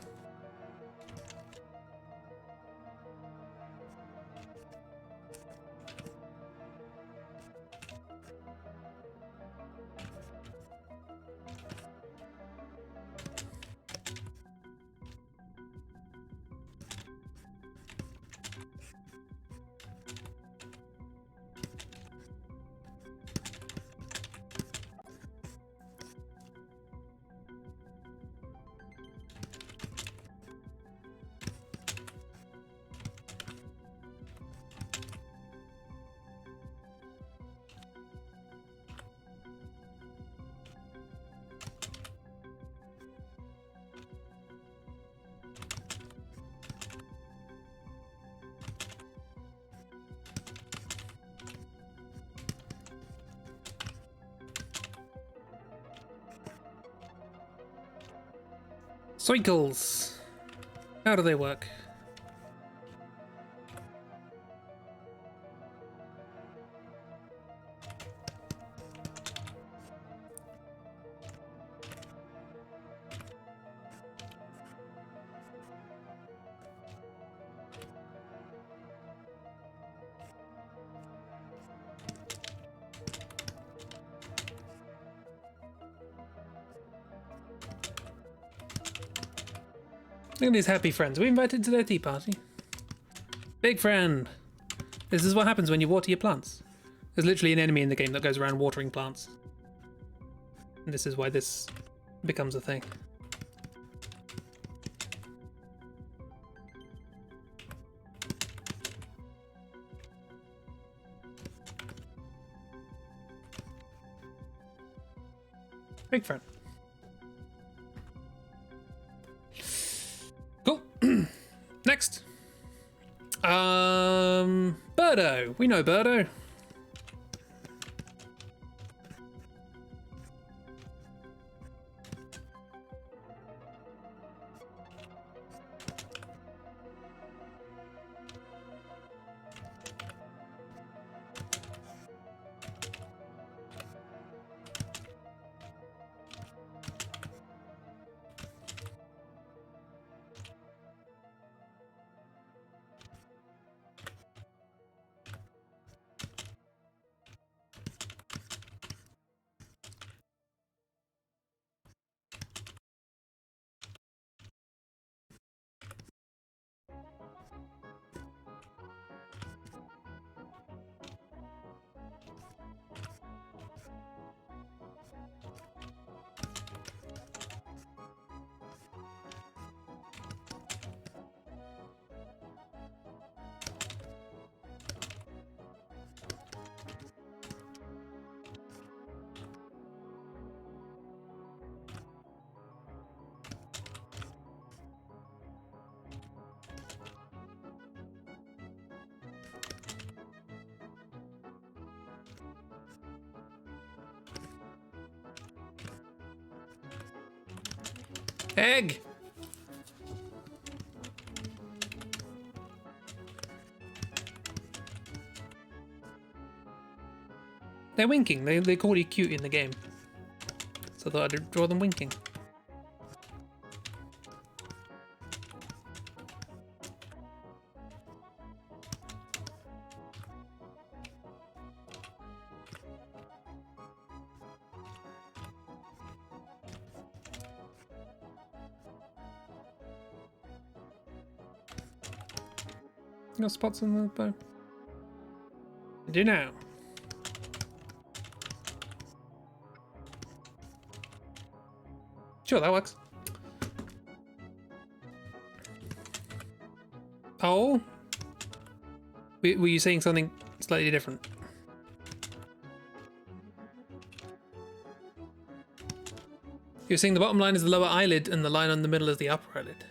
Speaker 1: Cycles. How do they work? Look at these happy friends. We invited to their tea party. Big friend. This is what happens when you water your plants. There's literally an enemy in the game that goes around watering plants. And this is why this becomes a thing. Big friend. Cool. Next. Birdo. We know Birdo. Egg! They're winking. They call you cute in the game. So I thought I'd draw them winking. Got spots on the bow. I do now. Sure, that works. Oh? Were you saying something slightly different? You're saying the bottom line is the lower eyelid and the line on the middle is the upper eyelid.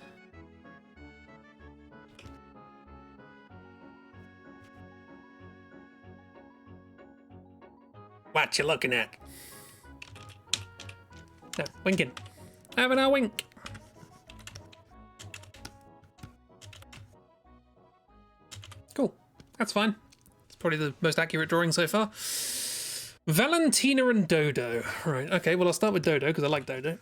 Speaker 1: What you looking at? No, winking. Having a wink. Cool. That's fine. It's probably the most accurate drawing so far. Valentina and Dodo. Right, okay, well I'll start with Dodo because I like Dodo.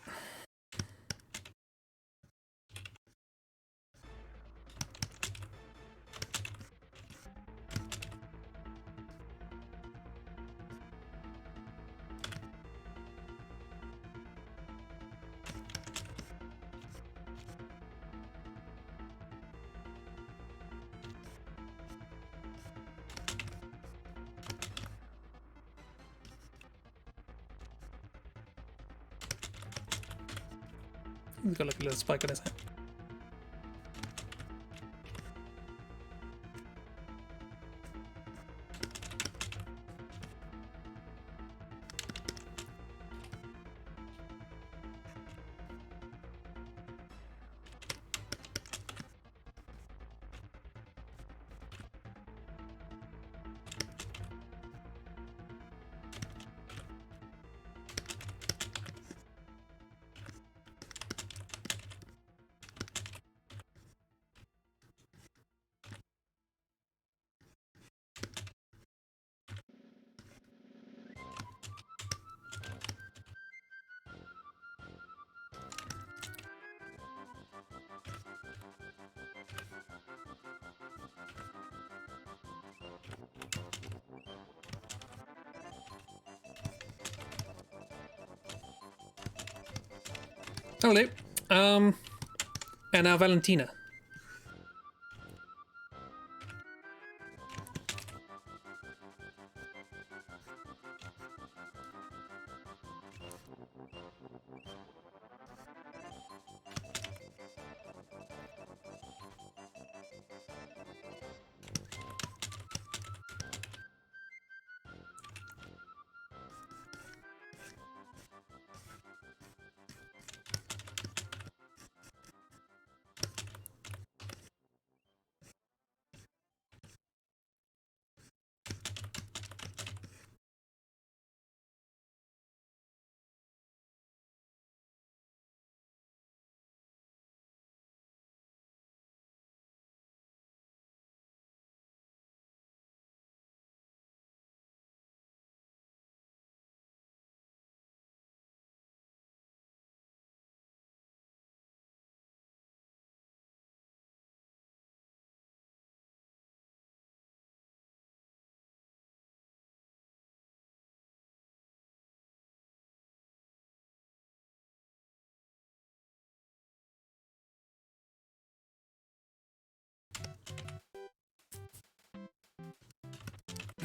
Speaker 1: He's got like a little spike on his head. Hello. And now Valentina.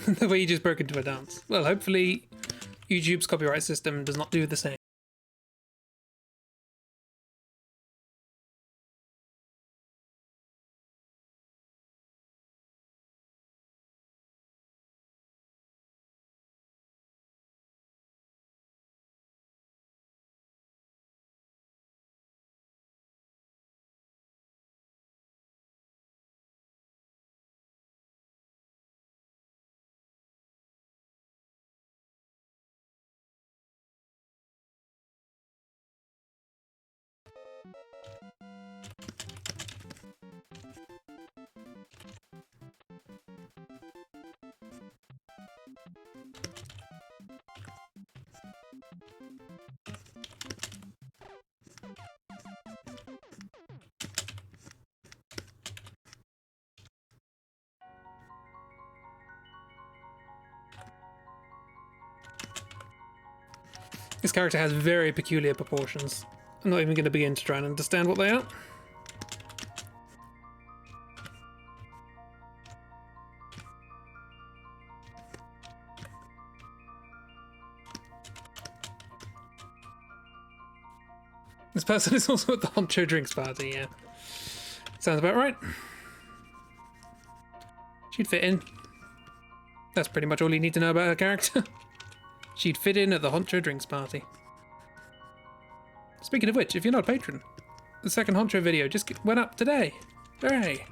Speaker 1: The way you just broke into a dance. Well, hopefully YouTube's copyright system does not do the same. This character has very peculiar proportions. I'm not even going to begin to try and understand what they are. This person is also at the Honcho Drinks party, yeah. Sounds about right. She'd fit in. That's pretty much all you need to know about her character. She'd fit in at the Honcho Drinks party. Speaking of which, if you're not a patron, the second Honcho video just went up today. Hooray!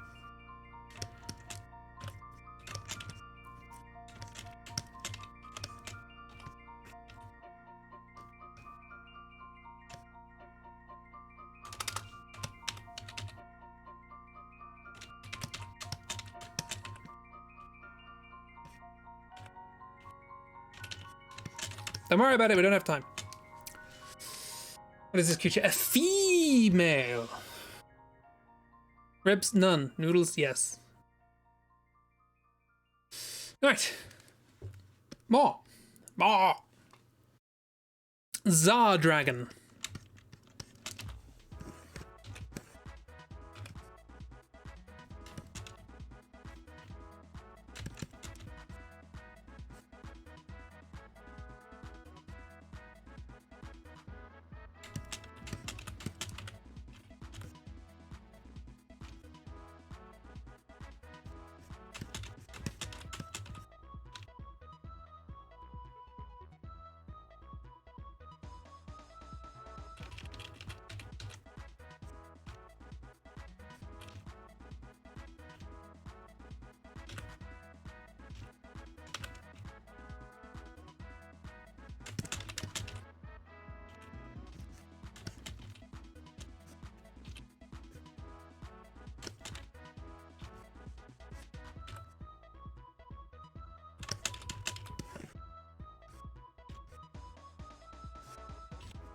Speaker 1: Don't worry about it, we don't have time. What is this creature? A female! Ribs? None. Noodles? Yes. Right. More. More. Tsar Dragon.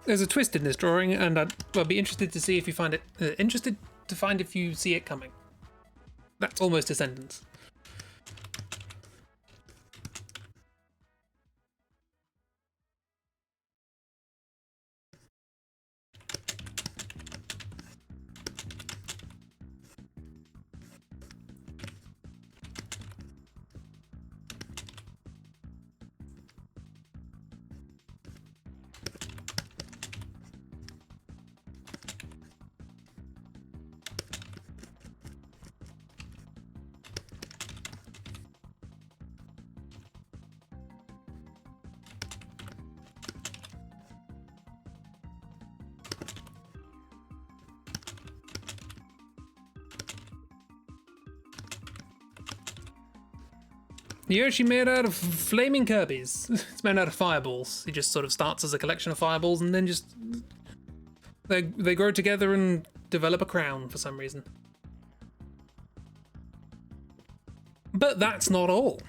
Speaker 1: There's a twist in this drawing, and I'll be interested to see if you find it. Interested to find if you see it coming. That's almost a sentence. Yoshi made out of flaming Kirby's. It's made out of fireballs. It just sort of starts as a collection of fireballs and then just... They grow together and develop a crown for some reason. But that's not all.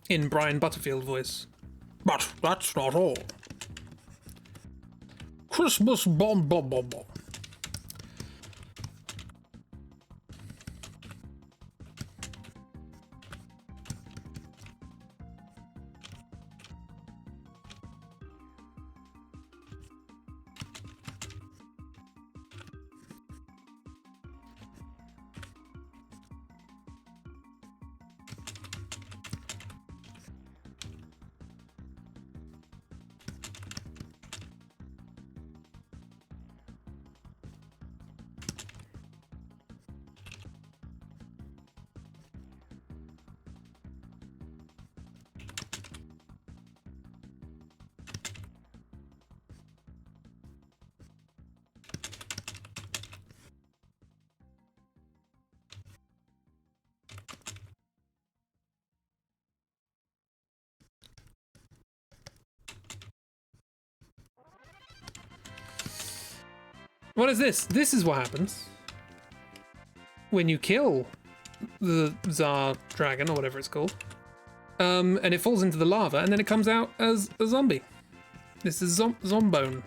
Speaker 1: In Brian Butterfield voice. But that's not all. Christmas bomb bomb bomb bomb. What is this? This is what happens when you kill the Tsar dragon, or whatever it's called. And it falls into the lava, and then it comes out as a zombie. This is Zombone.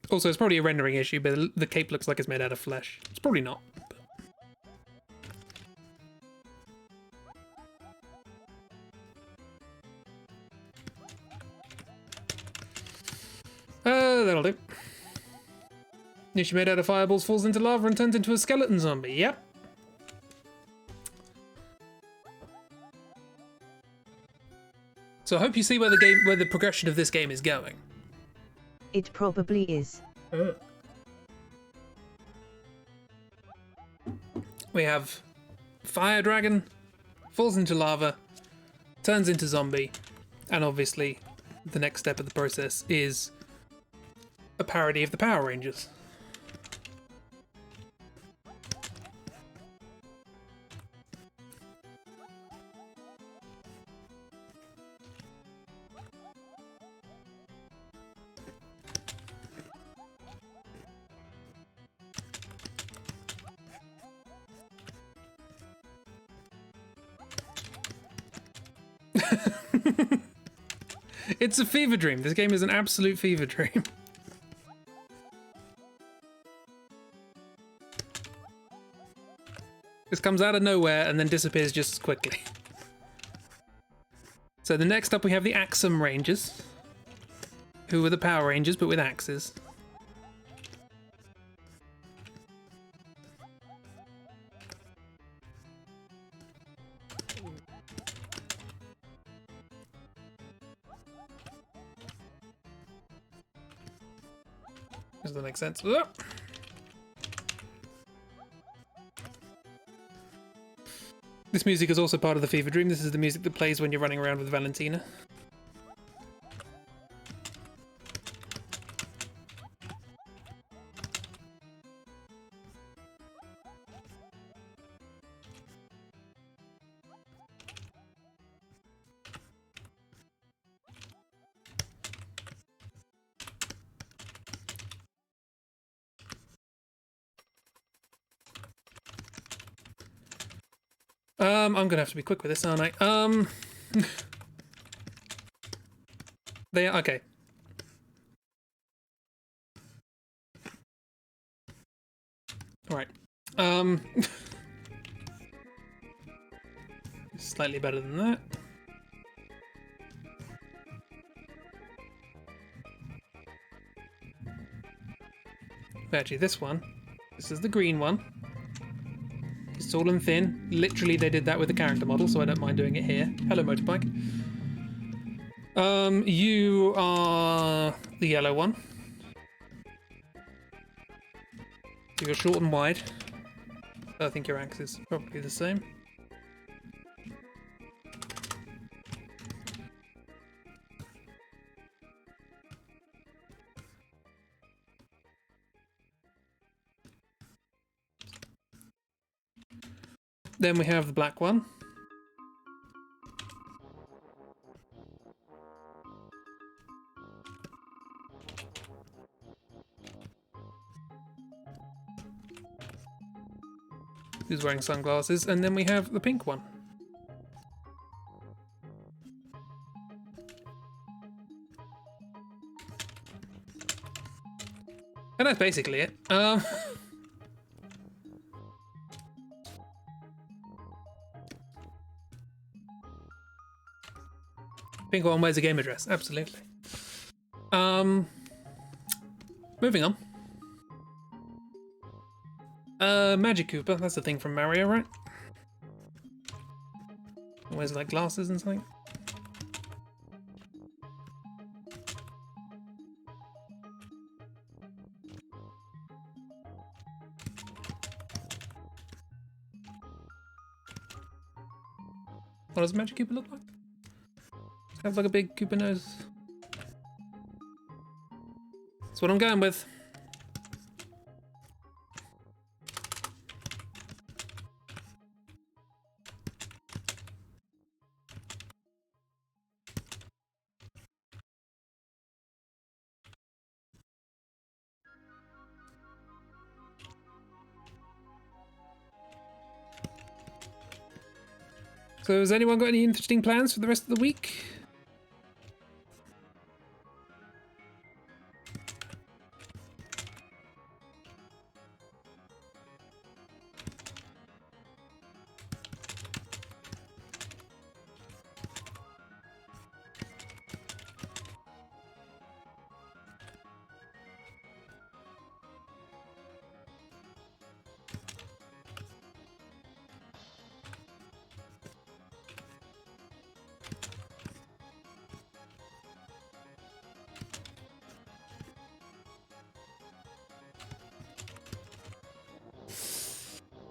Speaker 1: Also, it's probably a rendering issue, but the cape looks like it's made out of flesh. It's probably not. That'll do. Yoshi made out of fireballs falls into lava and turns into a skeleton zombie. Yep. So I hope you see where the progression of this game is going.
Speaker 2: It probably is.
Speaker 1: We have fire dragon, falls into lava, turns into zombie, and obviously the next step of the process is a parody of the Power Rangers. It's a fever dream. This game is an absolute fever dream. This comes out of nowhere and then disappears just as quickly. So the next up we have the Axum Rangers, who are the Power Rangers but with axes. Does that make sense? This music is also part of the fever dream. This is the music that plays when you're running around with Valentina. I'm gonna have to be quick with this, aren't I? They are okay. All right. Slightly better than that. Actually, this one. This is the green one. It's tall and thin. Literally, they did that with the character model, so I don't mind doing it here. Hello, motorbike. You are the yellow one. So you're short and wide. I think your axe is probably the same. Then we have the black one. Who's wearing sunglasses, and then we have the pink one. And that's basically it. Pink one wears a game address, absolutely. Moving on. Magic Cooper, that's the thing from Mario, right? Wears like glasses and something. What does Magic Cooper look like? Have like a big Koopa nose. That's what I'm going with. So has anyone got any interesting plans for the rest of the week?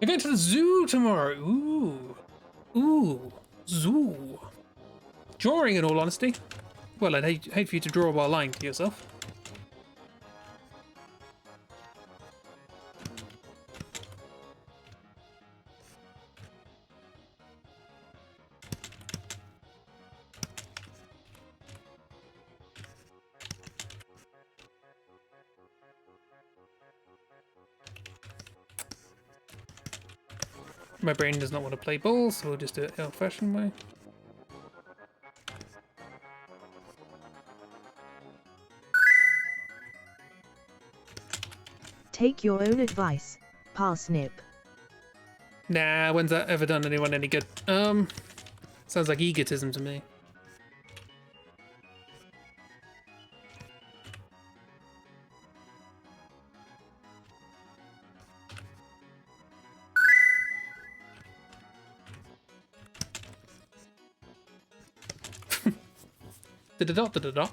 Speaker 1: We're going to the zoo tomorrow. Ooh. Ooh. Zoo. Drawing, in all honesty. Well, I'd hate for you to draw while lying to yourself. My brain does not want to play ball, so we'll just do it the old-fashioned way.
Speaker 2: Take your own advice, Parsnip.
Speaker 1: Nah, when's that ever done anyone any good? Sounds like egotism to me. Da-da-da-da-da-da.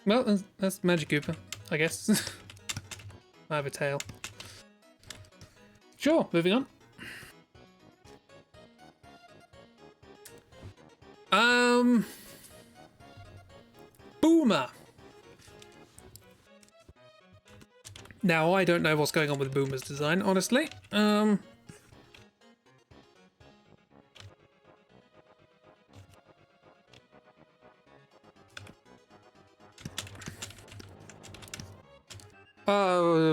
Speaker 1: Well, that's Magic Cooper, I guess. I have a tail. Sure, moving on. Boomer. Now, I don't know what's going on with Boomer's design, honestly. Oh,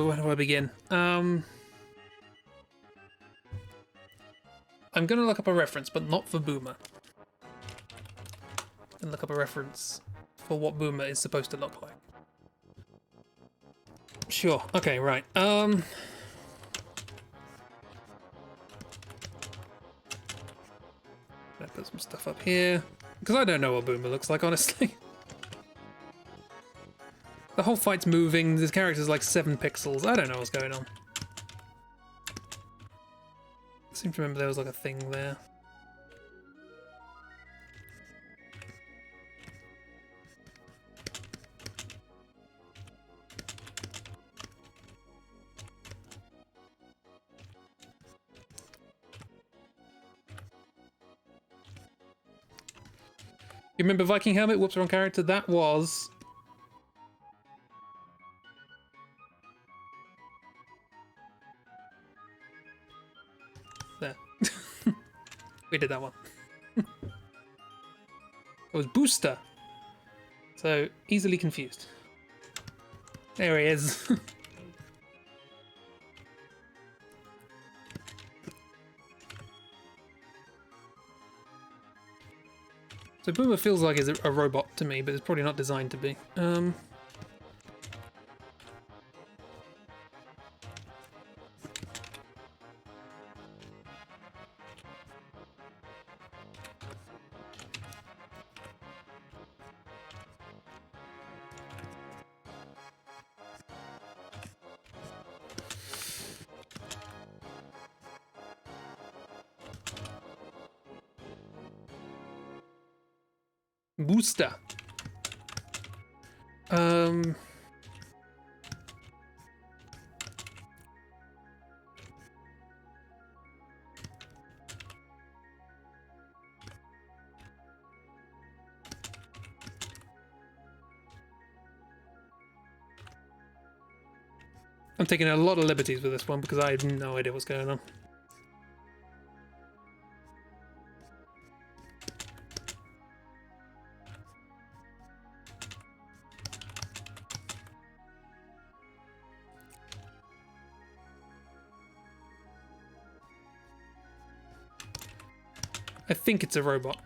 Speaker 1: where do I begin? I'm gonna look up a reference, but not for Boomer. And look up a reference for what Boomer is supposed to look like. Sure. Okay, right. Put some stuff up here. Because I don't know what Boomer looks like, honestly. The whole fight's moving, this character's like 7 pixels. I don't know what's going on. I seem to remember there was like a thing there. You remember Viking Helmet? Whoops, wrong character. That was... There. We did that one. It was Booster. So, easily confused. There he is. So Boomer feels like he's a robot to me, but it's probably not designed to be. Booster. I'm taking a lot of liberties with this one because I have no idea what's going on. I think it's a robot.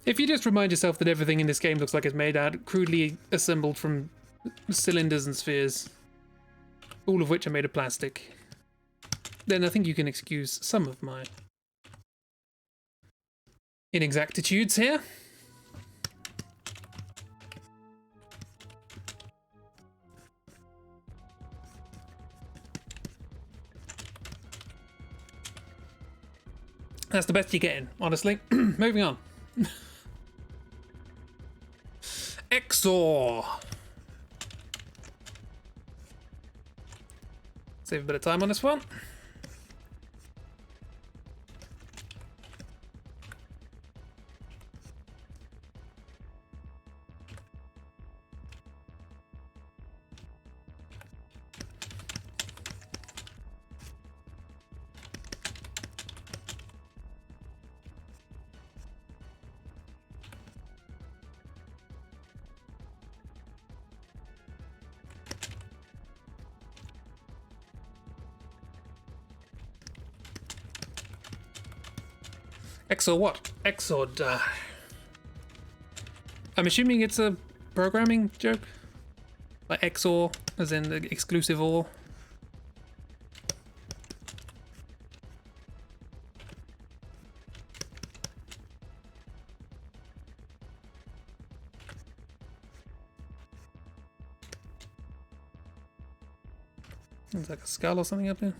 Speaker 1: If you just remind yourself that everything in this game looks like it's made out crudely assembled from cylinders and spheres, all of which are made of plastic, then I think you can excuse some of my inexactitudes here. That's the best you're getting, honestly. Moving on. Exor. Save a bit of time on this one. Exor what? Exor. I'm assuming it's a programming joke? Like XOR, as in the exclusive OR? There's like a skull or something up here.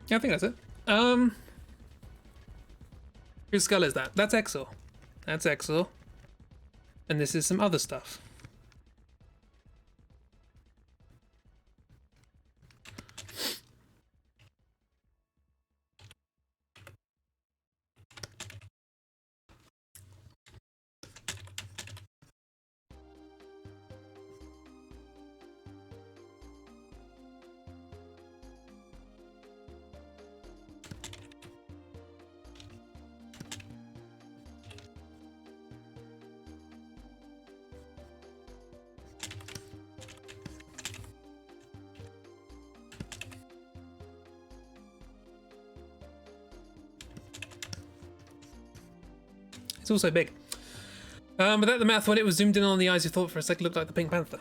Speaker 1: Yeah, I think that's it. Whose skull is that? That's Exor. That's Exor. And this is some other stuff. It's also big. Without the mouth, when it was zoomed in on the eyes, you thought for a second it looked like the Pink Panther.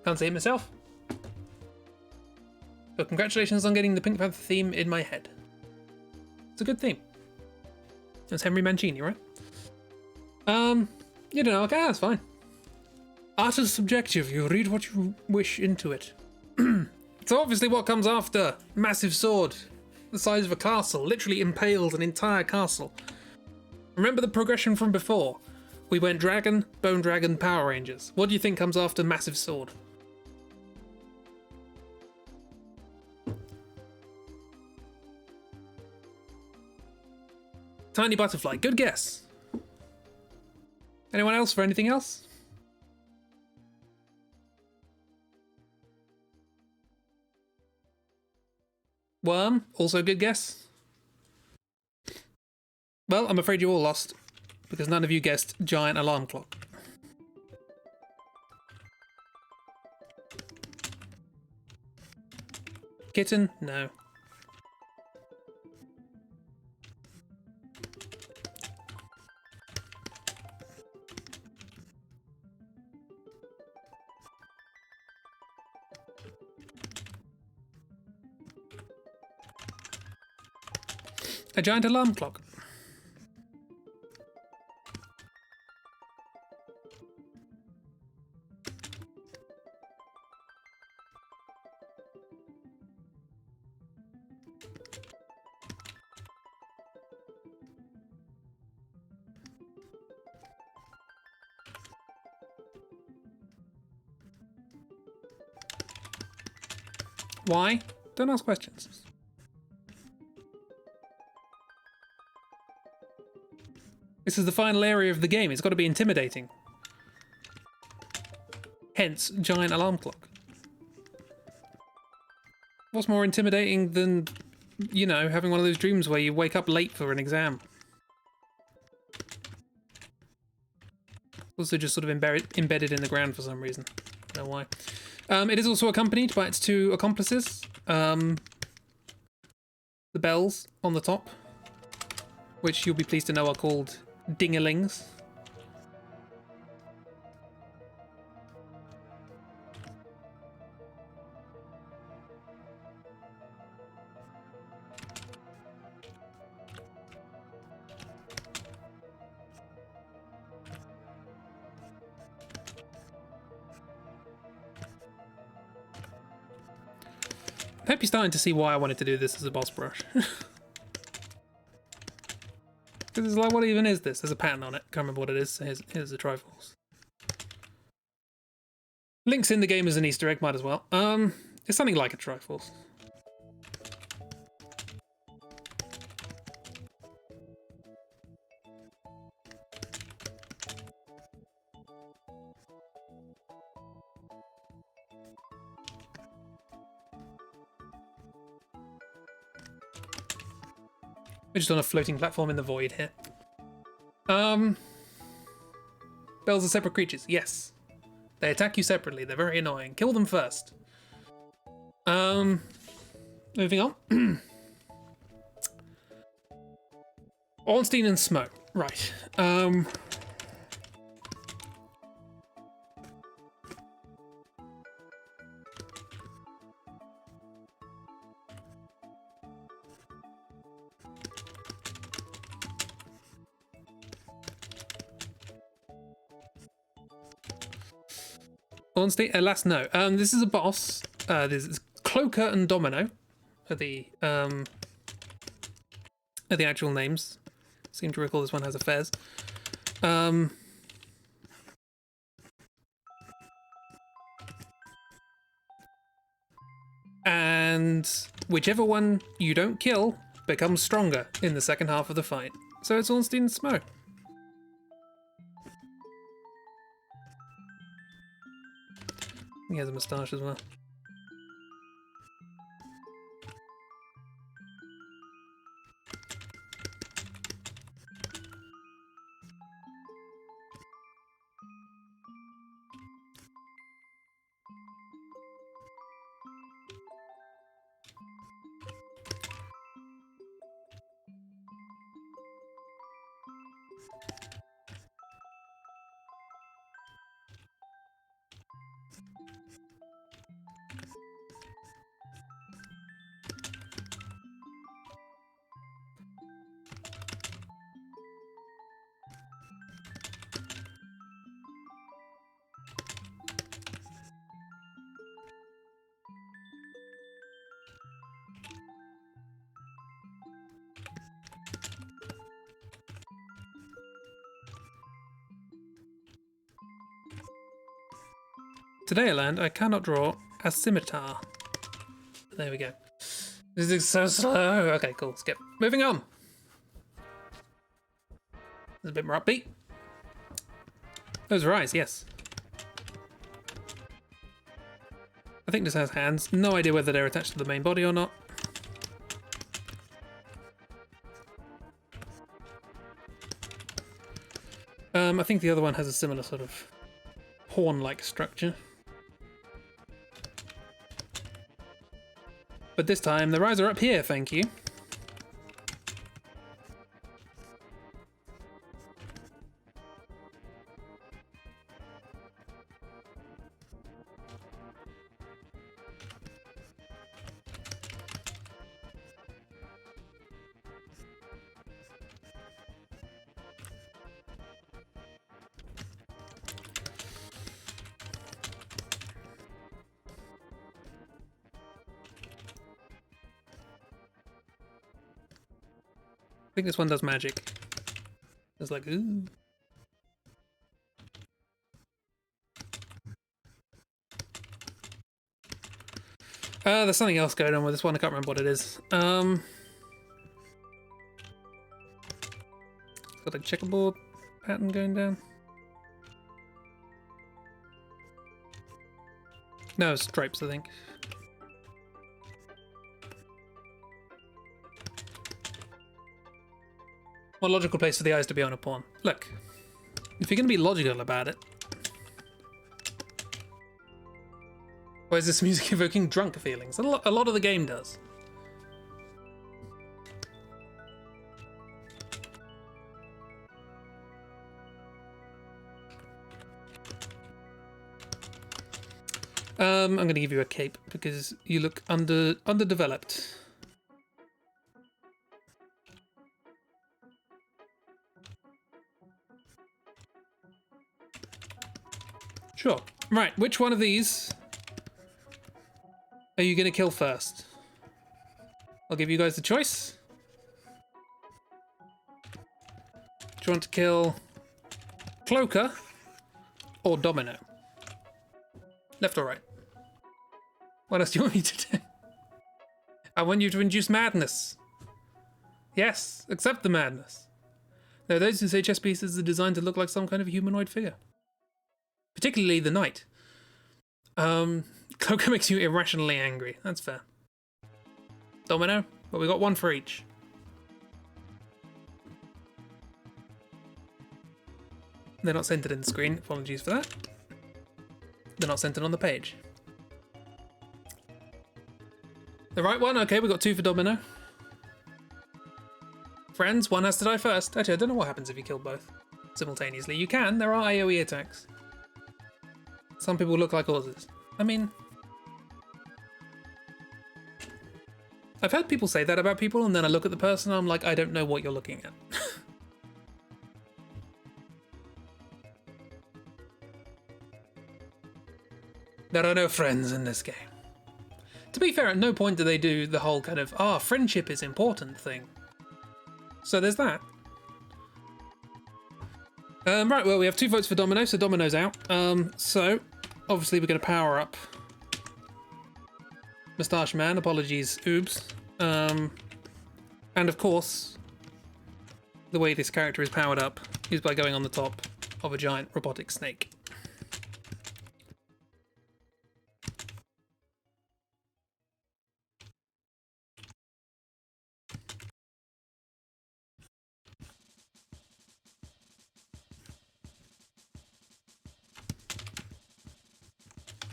Speaker 1: Can't see it myself. But congratulations on getting the Pink Panther theme in my head. It's a good theme. It's Henry Mancini, right? You don't know, okay, that's fine. Art is subjective, you read what you wish into it. So obviously what comes after? Massive sword. The size of a castle, literally impaled an entire castle. Remember the progression from before? We went Dragon, Bone Dragon, Power Rangers. What do you think comes after Massive Sword? Tiny Butterfly, good guess. Anyone else for anything else? Worm, also good guess. Well, I'm afraid you all lost, because none of you guessed Giant Alarm Clock. Kitten? No. A giant alarm clock. Why? Don't ask questions. This is the final area of the game. It's got to be intimidating. Hence, giant alarm clock. What's more intimidating than, you know, having one of those dreams where you wake up late for an exam? Also just sort of embedded in the ground for some reason. I don't know why. It is also accompanied by its two accomplices. The bells on the top, which you'll be pleased to know are called dingalings. I hope you're starting to see why I wanted to do this as a boss brush. Because it's like, what even is this? There's a pattern on it. Can't remember what it is. Here's the Triforce. Link's in the game as an Easter egg, might as well. It's something like a Triforce. We're just on a floating platform in the void here. Bells are separate creatures. Yes. They attack you separately. They're very annoying. Kill them first. Moving on. Ornstein and Smoke. Right. Ornstein, last note. This is a boss. This is Croco and Domino are the actual names. Seem to recall this one has a fez. And whichever one you don't kill becomes stronger in the second half of the fight. So it's Ornstein and Smo. He has a moustache as well. Today I learned I cannot draw a scimitar. There we go. This is so slow. Okay, cool. Skip. Moving on. There's a bit more upbeat. Those are eyes, yes. I think this has hands. No idea whether they're attached to the main body or not. I think the other one has a similar sort of horn-like structure. But this time, the eyes are up here, thank you. I think this one does magic. It's like, ooh. There's something else going on with this one. I can't remember what it is. It's got a checkerboard pattern going down. No, stripes, I think. What logical place for the eyes to be on a pawn? Look, if you're going to be logical about it. Why is this music evoking drunk feelings? A lot of the game does. I'm going to give you a cape because you look underdeveloped. Sure. Right, which one of these are you going to kill first? I'll give you guys the choice. Do you want to kill Croco or Domino? Left or right? What else do you want me to do? I want you to induce madness. Yes, accept the madness. There are those who say chess pieces are designed to look like some kind of humanoid figure. Particularly the knight. Croco makes you irrationally angry. That's fair. Domino? Well, we got one for each. They're not centered in the screen. Apologies for that. They're not centered on the page. The right one? Okay, we got two for Domino. Friends, one has to die first. Actually, I don't know what happens if you kill both simultaneously. You can. There are AoE attacks. Some people look like horses. I mean, I've heard people say that about people, and then I look at the person and I'm like, I don't know what you're looking at. There are no friends in this game. To be fair, at no point do they do the whole kind of, friendship is important thing. So there's that. Right, well, we have 2 votes for Domino, so Domino's out. So, obviously we're going to power up Moustache Man, apologies, oops. And of course, the way this character is powered up is by going on the top of a giant robotic snake.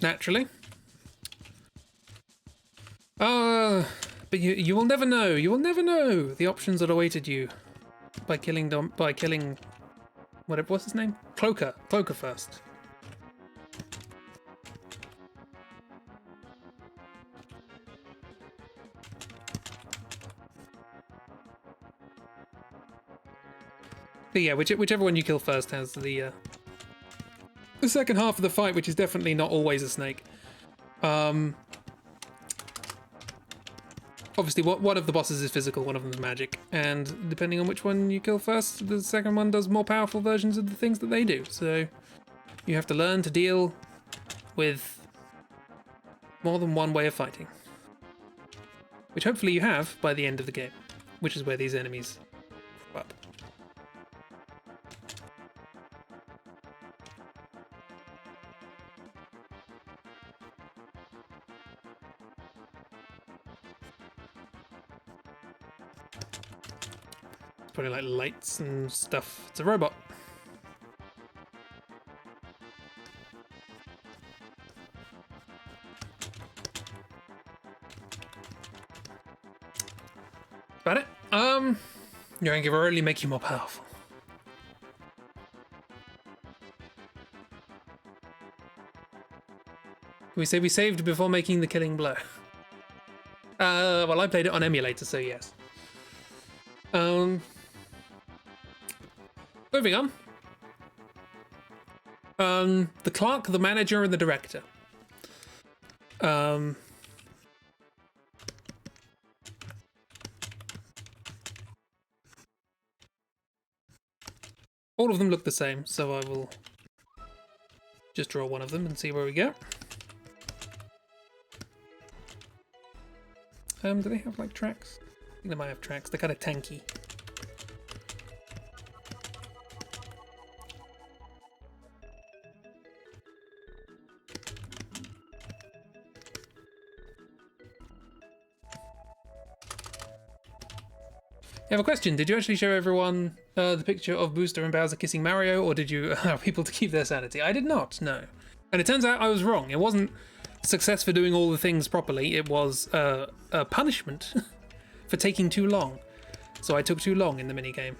Speaker 1: Naturally. But you will never know. You will never know the options that awaited you by killing what's his name? Croco first. But yeah, whichever one you kill first has the second half of the fight, which is definitely not always a snake. Obviously, one of the bosses is physical, one of them is magic, and depending on which one you kill first, the second one does more powerful versions of the things that they do. So you have to learn to deal with more than one way of fighting, which hopefully you have by the end of the game, which is where these enemies crop up. Probably like lights and stuff. It's a robot. About it. Your anger will only make you more powerful. We say we saved before making the killing blow. Well, I played it on emulator, so yes. Moving on. The clerk, the manager, and the director. All of them look the same, so I will just draw one of them and see where we go. Do they have like tracks? I think they might have tracks. They're kind of tanky. I have a question. Did you actually show everyone the picture of Booster and Bowser kissing Mario, or did you allow people to keep their sanity? I did not, no. And it turns out I was wrong. It wasn't success for doing all the things properly. It was a punishment for taking too long. So I took too long in the minigame.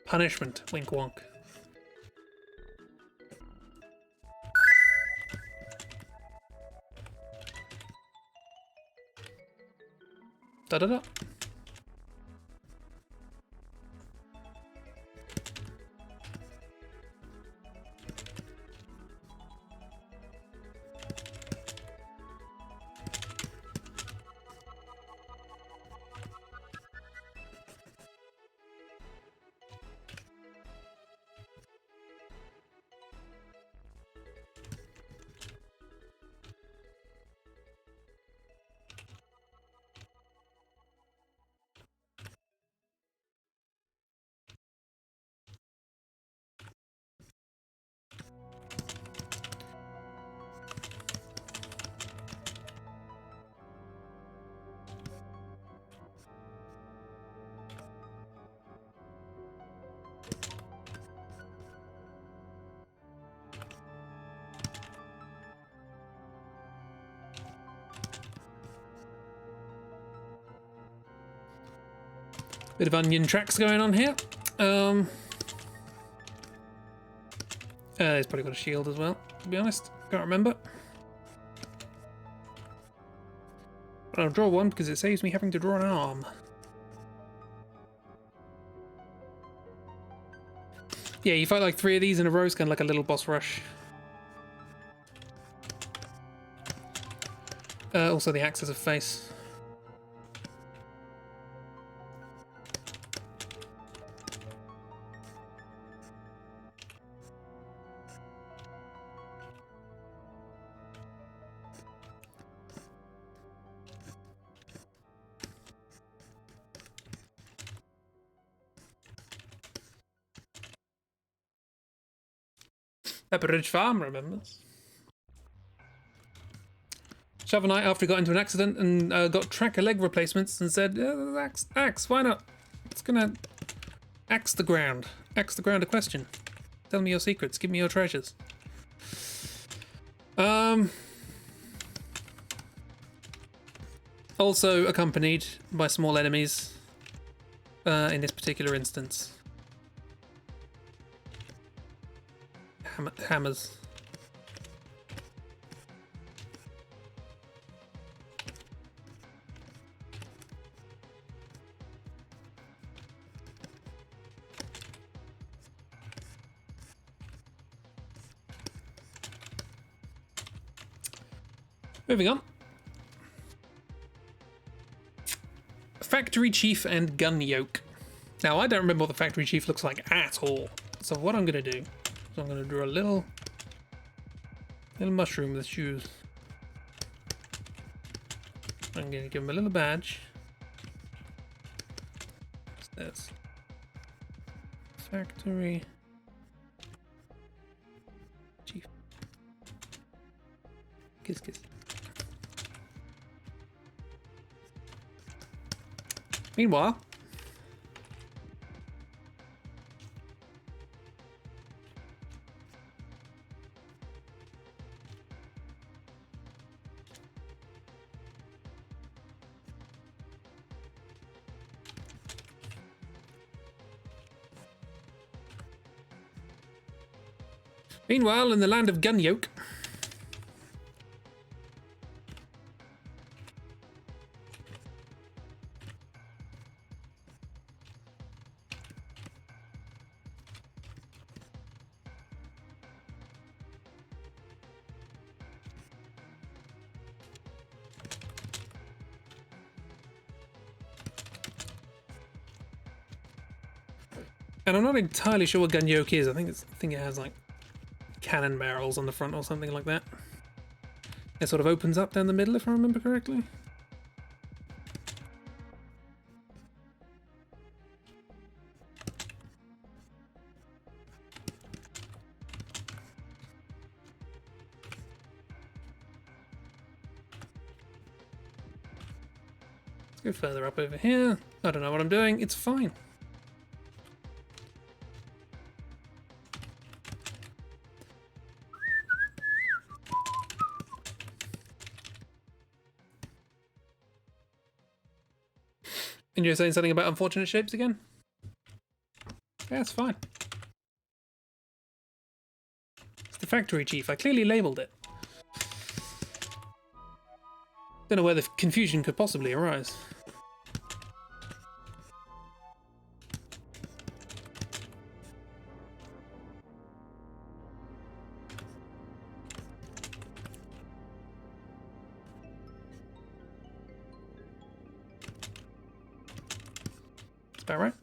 Speaker 1: Punishment, wink wonk. Da da da. Bit of onion tracks going on here. He's probably got a shield as well, to be honest. Can't remember. But I'll draw one because it saves me having to draw an arm. Yeah, you fight like 3 of these in a row, it's kind of like a little boss rush. Also the axes of face. Pepperidge Farm remembers. Shovel Knight, after he got into an accident and got tracker leg replacements, and said, axe, why not? It's gonna axe the ground. Axe the ground a question. Tell me your secrets, give me your treasures. Also accompanied by small enemies in this particular instance. Hammers. Moving on. Factory Chief and Gun Yoke. Now, I don't remember what the Factory Chief looks like at all. So what I'm going to do is I'm going to draw a little mushroom with shoes. I'm going to give him a little badge. What's this? Factory Chief. Kiss, kiss. Meanwhile, in the land of Gun Yoke, and I'm not entirely sure what Gun Yoke is. I think it has like cannon barrels on the front or something like that. It sort of opens up down the middle, if I remember correctly. Let's go further up over here. I don't know what I'm doing. It's fine. And you're saying something about unfortunate shapes again? Yeah, it's fine. It's the Factory Chief. I clearly labelled it. Don't know where the confusion could possibly arise. About right.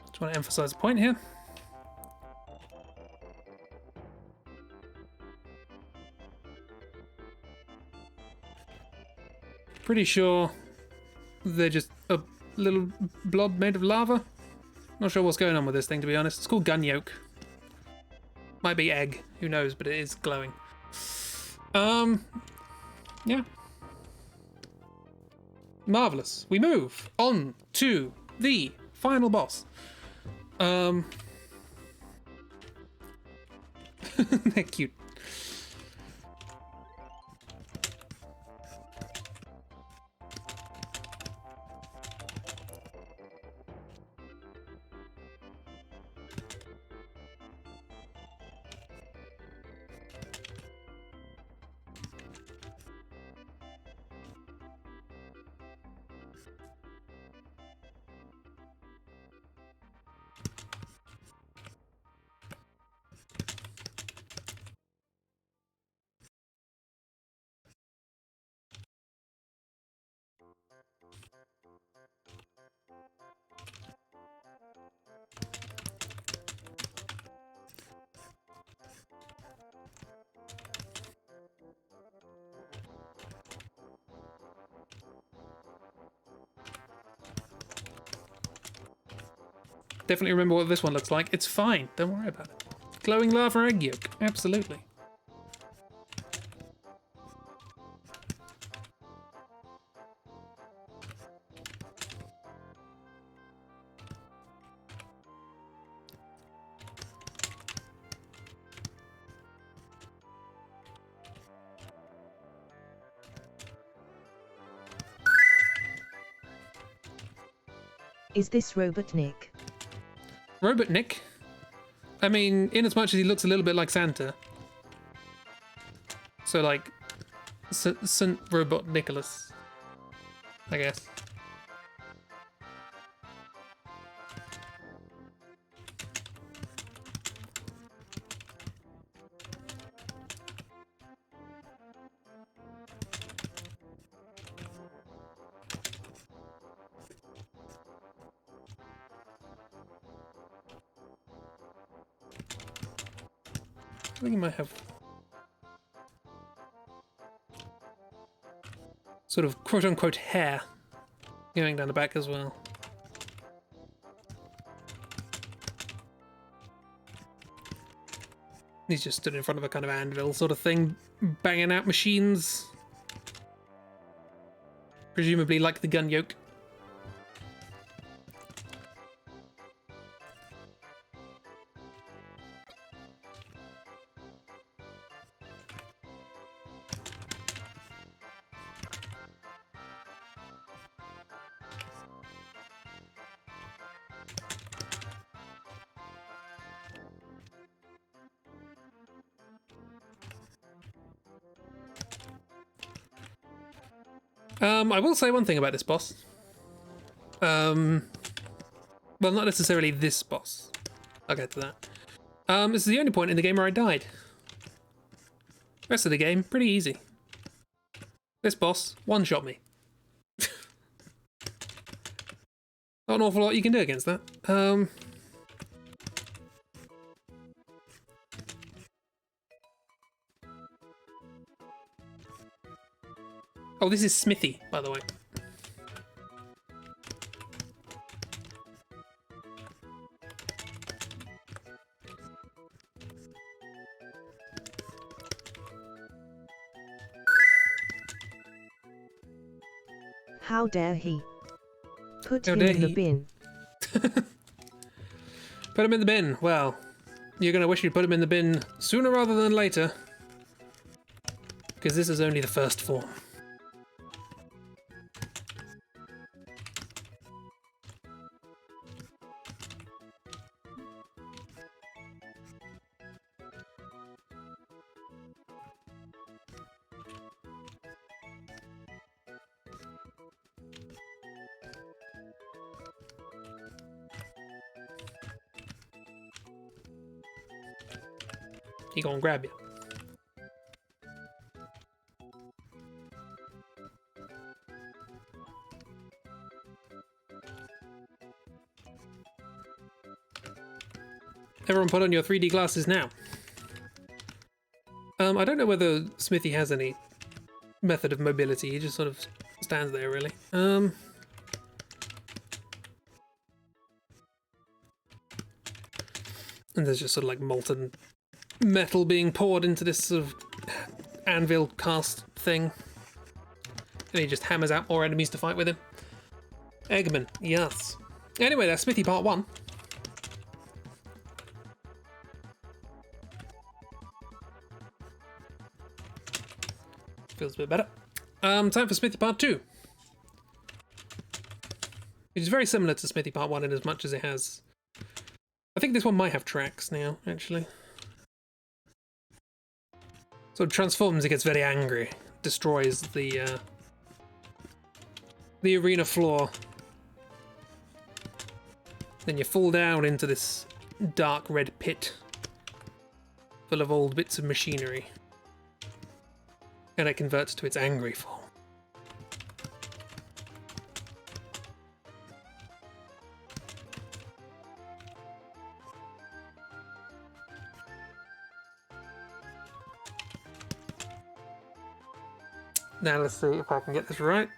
Speaker 1: Just want to emphasize a point here. Pretty sure they're just a little blob made of lava. Not sure what's going on with this thing, to be honest. It's called gun yolk. Might be egg. Who knows, but it is glowing. Yeah. Marvellous. We move on to the final boss. They're cute. Definitely remember what this one looks like. It's fine. Don't worry about it. Glowing lava egg yolk. Absolutely.
Speaker 2: Is this Robotnik?
Speaker 1: Robotnik? I mean, in as much as he looks a little bit like Santa. So, like, St. Robot Nicholas, I guess. I think he might have sort of quote-unquote hair going down the back as well. He's just stood in front of a kind of anvil sort of thing, banging out machines. Presumably like the gun yoke. I will say one thing about this boss. Well, not necessarily this boss. I'll get to that. This is the only point in the game where I died. Rest of the game, pretty easy. This boss one-shot me. Not an awful lot you can do against that. Oh, this is Smithy, by the way.
Speaker 2: How dare he? Put him in the bin.
Speaker 1: Put him in the bin. Well, you're going to wish you'd put him in the bin sooner rather than later. Because this is only the first form. He gonna grab you. Everyone put on your 3D glasses now. I don't know whether Smithy has any method of mobility. He just sort of stands there, really. And there's just sort of like molten metal being poured into this sort of anvil cast thing. And he just hammers out more enemies to fight with him. Eggman, yes. Anyway, that's Smithy Part 1. Feels a bit better. Time for Smithy Part 2. Which is very similar to Smithy Part 1 in as much as it has... I think this one might have tracks now, actually. So it transforms, it gets very angry. Destroys the arena floor. Then you fall down into this dark red pit full of old bits of machinery. And it converts to its angry form. Now let's see if I can get this right.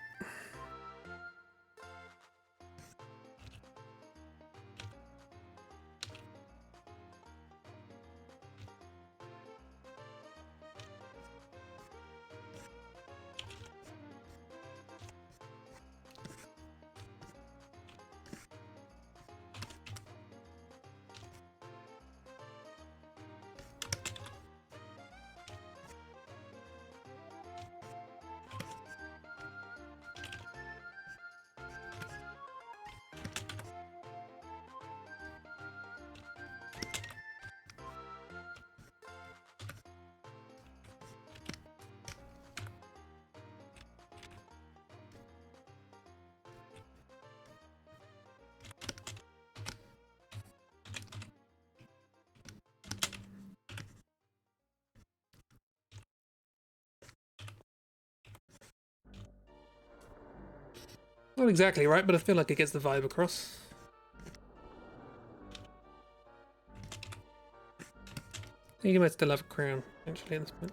Speaker 1: Not exactly right, but I feel like it gets the vibe across. I think you might still have a crown, actually, at this point.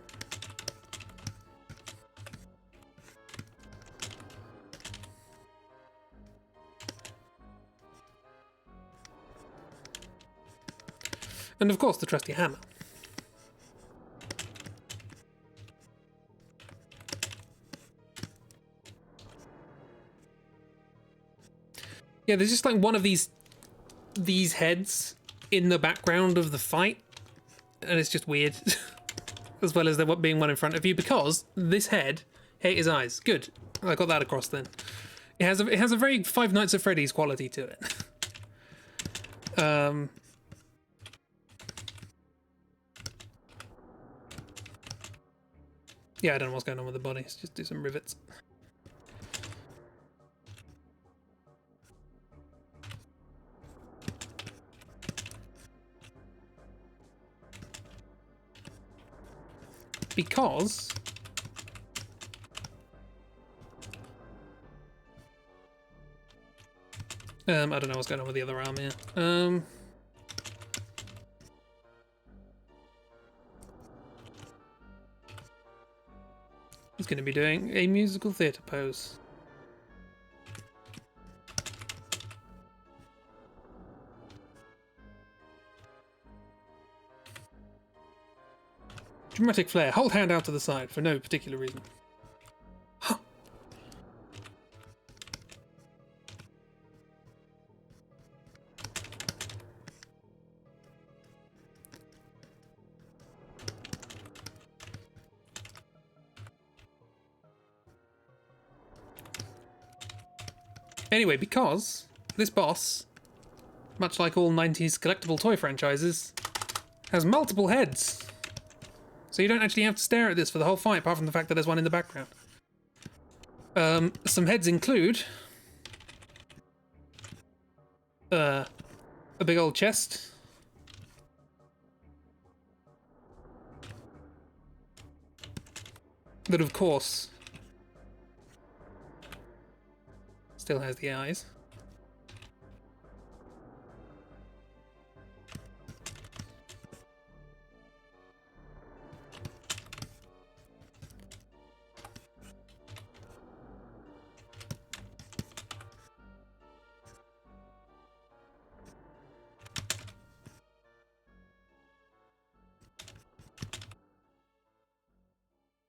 Speaker 1: And of course, the trusty hammer. Yeah, there's just like one of these heads in the background of the fight, and it's just weird, as well as there being one in front of you, because this head hate his eyes. Good, I got that across then. It has a very Five Nights at Freddy's quality to it. Yeah, I don't know what's going on with the body. Let's just do some rivets. Because I don't know what's going on with the other arm here. He's going to be doing a musical theatre pose. Dramatic flair. Hold hand out to the side for no particular reason. Huh. Anyway, because this boss, much like all 90s collectible toy franchises, has multiple heads. So you don't actually have to stare at this for the whole fight, apart from the fact that there's one in the background. Some heads include a big old chest, that of course still has the eyes.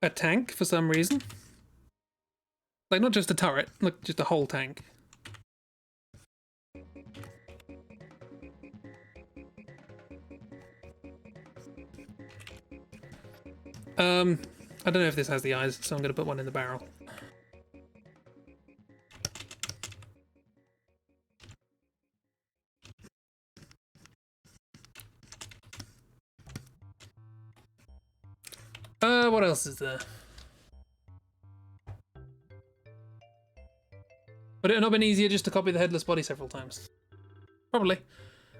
Speaker 1: a tank for some reason. Like, not just a turret, like just a whole tank. I don't know if this has the eyes, so I'm going to put one in the barrel. What else is there? Would it have not been easier just to copy the headless body several times? Probably.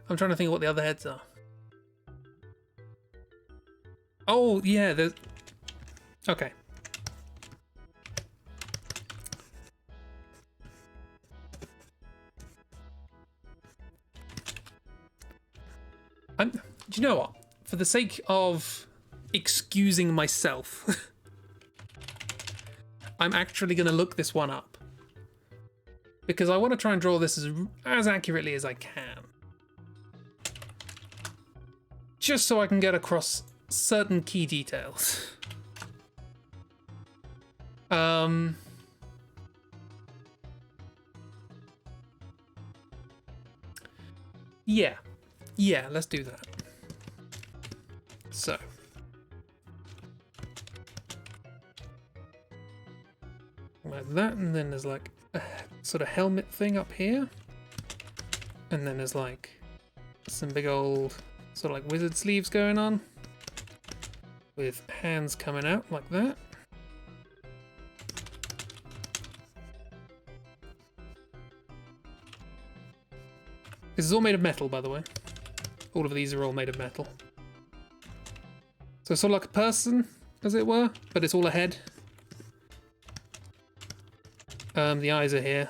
Speaker 1: I'm trying to think of what the other heads are. Oh, yeah, there's... Okay. Do you know what? For the sake of excusing myself, I'm actually going to look this one up. Because I want to try and draw this as accurately as I can. Just so I can get across certain key details. Yeah. Yeah, let's do that. So. Like that, and then there's like a sort of helmet thing up here. And then there's like some big old sort of like wizard sleeves going on. With hands coming out like that. This is all made of metal, by the way. All of these are all made of metal. So sort of like a person, as it were, but it's all a head. The eyes are here.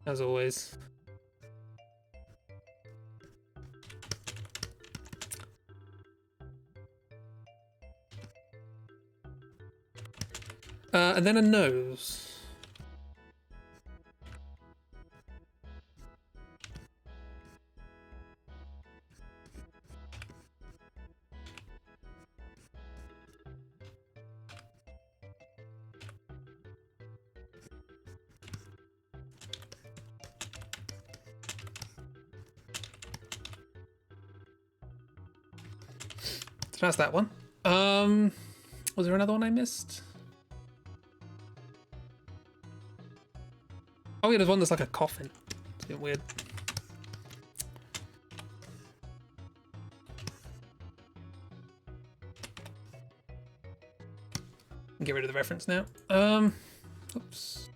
Speaker 1: As always. And then a nose. So that's that one. Was there another one I missed? Oh yeah, there's one that's like a coffin. It's a bit weird. Get rid of the reference now. Oops.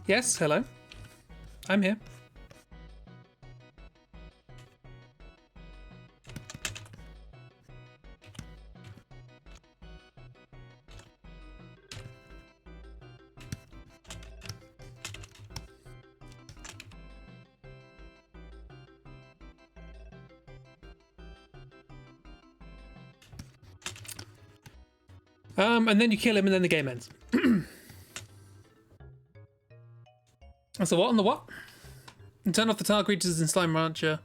Speaker 1: Yes, hello. I'm here. And then you kill him and then the game ends. So what on the what? And turn off the tile creatures in Slime Rancher.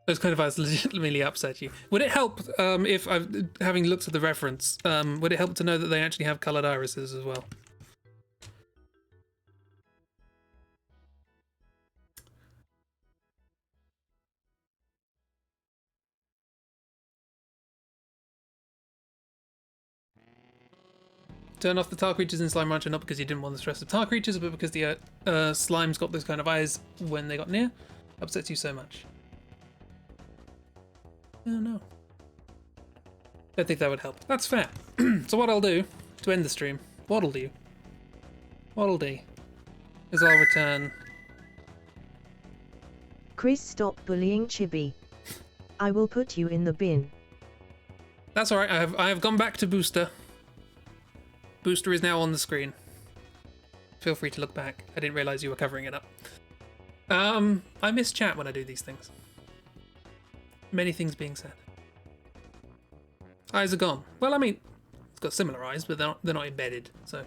Speaker 1: Those kind of eyes legitimately upset you. Would it help if, having looked at the reference, would it help to know that they actually have coloured irises as well? Turn off the tile creatures in Slime Rancher, not because you didn't want the stress of tile creatures, but because the slimes got those kind of eyes when they got near. Upsets you so much. Oh no. Don't think that would help. That's fair. So what I'll do, to end the stream, what'll do, is I'll return...
Speaker 2: Chris, stop bullying Chibi. I will put you in the bin.
Speaker 1: That's alright, I have gone back to Booster. Booster is now on the screen. Feel free to look back. I didn't realise you were covering it up. I miss chat when I do these things. Many things being said. Eyes are gone. Well, I mean, it's got similar eyes, but they're not embedded, so...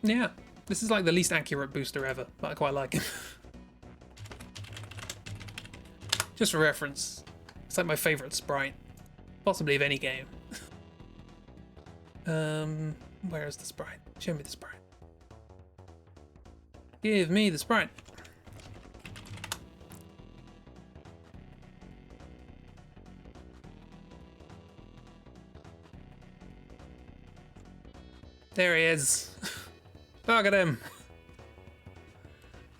Speaker 1: Yeah. This is like the least accurate booster ever, but I quite like it. Just for reference, it's like my favourite sprite, possibly of any game. Where is the sprite? Show me the sprite. Give me the sprite. There he is. Look at him.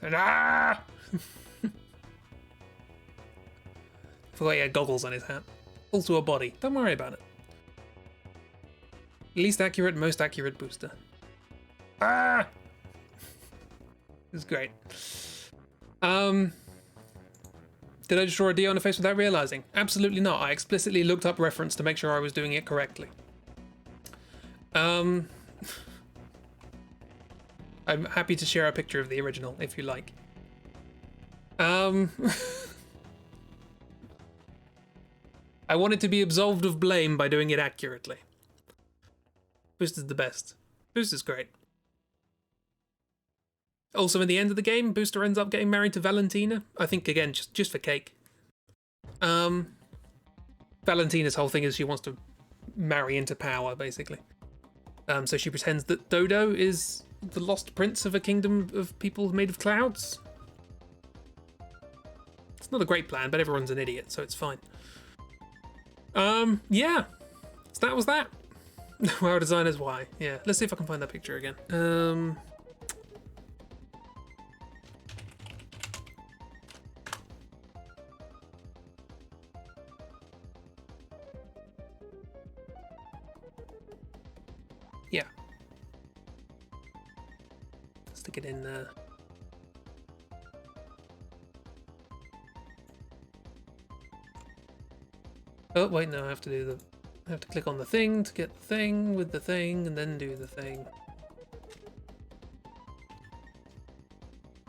Speaker 1: Ah! Forgot he had goggles on his hat. Also a body. Don't worry about it. Least accurate, most accurate booster. Ah! This is great. Did I just draw a D on the face without realizing? Absolutely not. I explicitly looked up reference to make sure I was doing it correctly. I'm happy to share a picture of the original if you like. I wanted to be absolved of blame by doing it accurately. Booster's the best. Booster's great. Also, in the end of the game, Booster ends up getting married to Valentina. I think, again, just for cake. Valentina's whole thing is she wants to marry into power, basically. So she pretends that Dodo is the lost prince of a kingdom of people made of clouds. It's not a great plan, but everyone's an idiot, so it's fine. Yeah. So that was that. Wow, designers, why? Yeah, let's see if I can find that picture again. Yeah. Stick it in there. Oh, wait, no, I have to click on the thing to get the thing with the thing and then do the thing.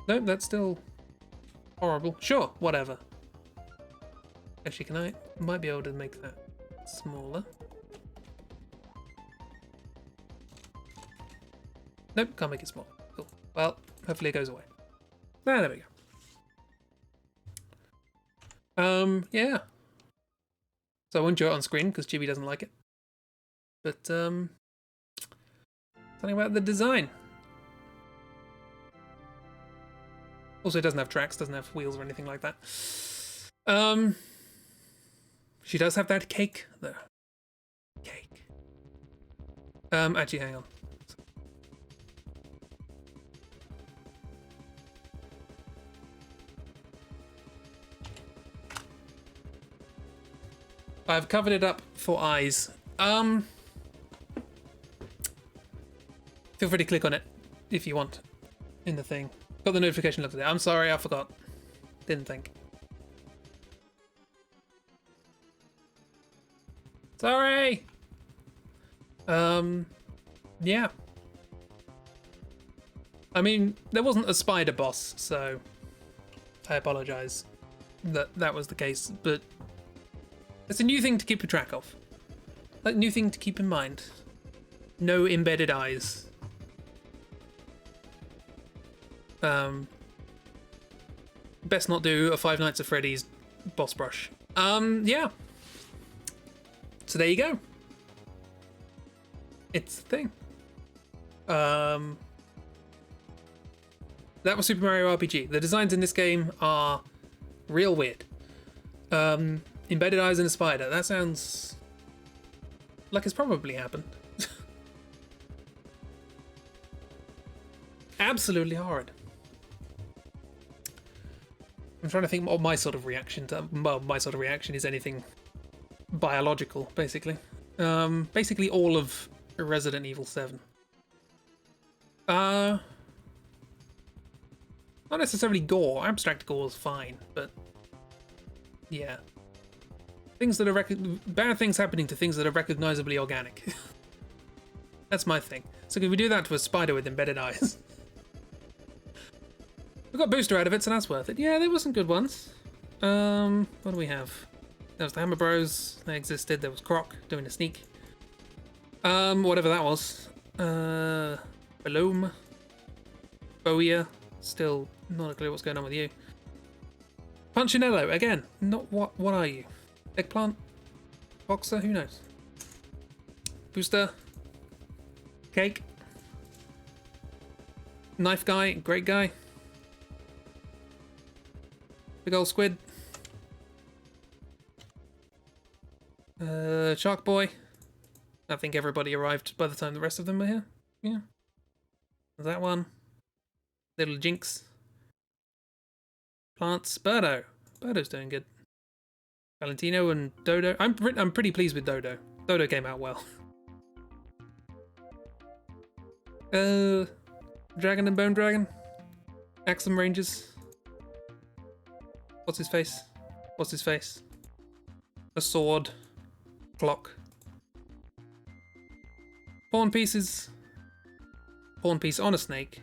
Speaker 1: Nope, that's still horrible. Sure, whatever. Actually, might be able to make that smaller. Nope, can't make it small. Cool. Well, hopefully it goes away. Ah, there we go. Yeah. So I won't show it on screen because Chibi doesn't like it. But, something about the design. Also, it doesn't have tracks, doesn't have wheels or anything like that. She does have that cake, though. Cake. Actually, hang on. I've covered it up for eyes. Feel free to click on it if you want in the thing. Got the notification looked at it. I'm sorry, I forgot. Didn't think. Sorry. Yeah. I mean, there wasn't a spider boss, so I apologize that was the case, but it's a new thing to keep track of. Like, new thing to keep in mind. No embedded eyes. Best not do a Five Nights at Freddy's boss brush. Yeah. So there you go. It's the thing. That was Super Mario RPG. The designs in this game are real weird. Embedded eyes in a spider. That sounds like it's probably happened. Absolutely horrid. I'm trying to think what my sort of reaction to. Well, my sort of reaction is anything biological, basically. Basically all of Resident Evil 7. Not necessarily gore. Abstract gore is fine, but yeah. Things that are bad things happening to things that are recognizably organic. That's my thing. So can we do that to a spider with embedded eyes? We got booster out of it, so that's worth it. Yeah, there were some good ones. What do we have? There was the Hammerbros. They existed. There was Croc doing a sneak. Whatever that was. Bloom. Boia, still not a clue what's going on with you. Punchinello, again, not what are you? Eggplant? Boxer? Who knows? Booster? Cake? Knife guy? Great guy? Big old squid? Shark boy? I think everybody arrived by the time the rest of them were here. Yeah. That one. Little Jinx. Plants. Birdo. Birdo's doing good. Valentino and Dodo. I'm pretty pleased with Dodo. Dodo came out well. Dragon and Bone Dragon. Axum Rangers. What's his face? What's his face? A sword. Clock. Pawn pieces. Pawn piece on a snake.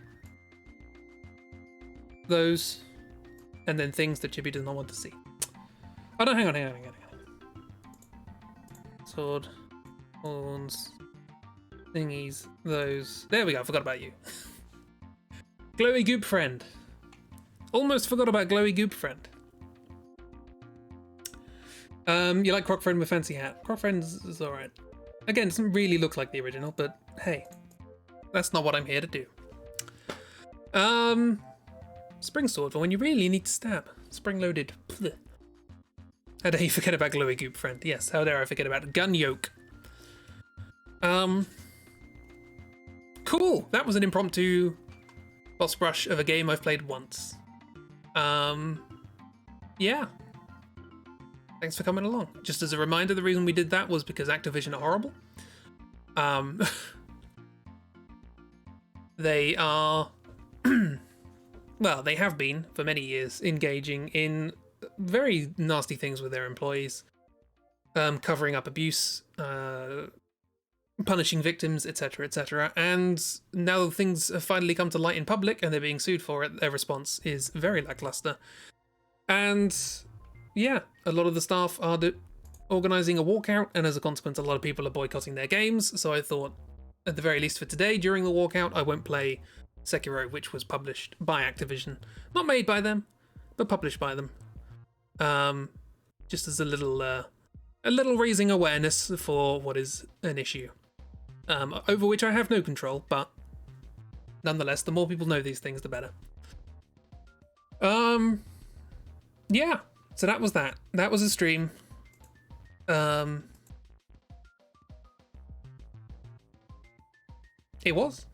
Speaker 1: Those. And then things that Chibi does not want to see. Oh no, hang on. Sword. Horns. Thingies. Those. There we go, I forgot about you. Glowy Goop Friend. Almost forgot about Glowy Goop Friend. You like Croc Friend with fancy hat. Croc Friend is alright. Again, doesn't really look like the original, but hey. That's not what I'm here to do. Spring Sword for when you really need to stab. Spring Loaded. Blech. How dare you forget about Glowy Goop Friend? Yes, how dare I forget about Gun Yoke. Cool. That was an impromptu boss rush of a game I've played once. Yeah. Thanks for coming along. Just as a reminder, the reason we did that was because Activision are horrible. They are... well, they have been, for many years, engaging in very nasty things with their employees. Covering up abuse, punishing victims, etc., etc. And now things have finally come to light in public and they're being sued for it. Their response is very lackluster. And yeah, a lot of the staff are organising a walkout, and as a consequence, a lot of people are boycotting their games. So I thought, at the very least for today, during the walkout, I won't play Sekiro, which was published by Activision. Not made by them, but published by them. Just as a little raising awareness for what is an issue. Over which I have no control, but nonetheless, the more people know these things, the better. Yeah, so that was that. That was a stream. It was.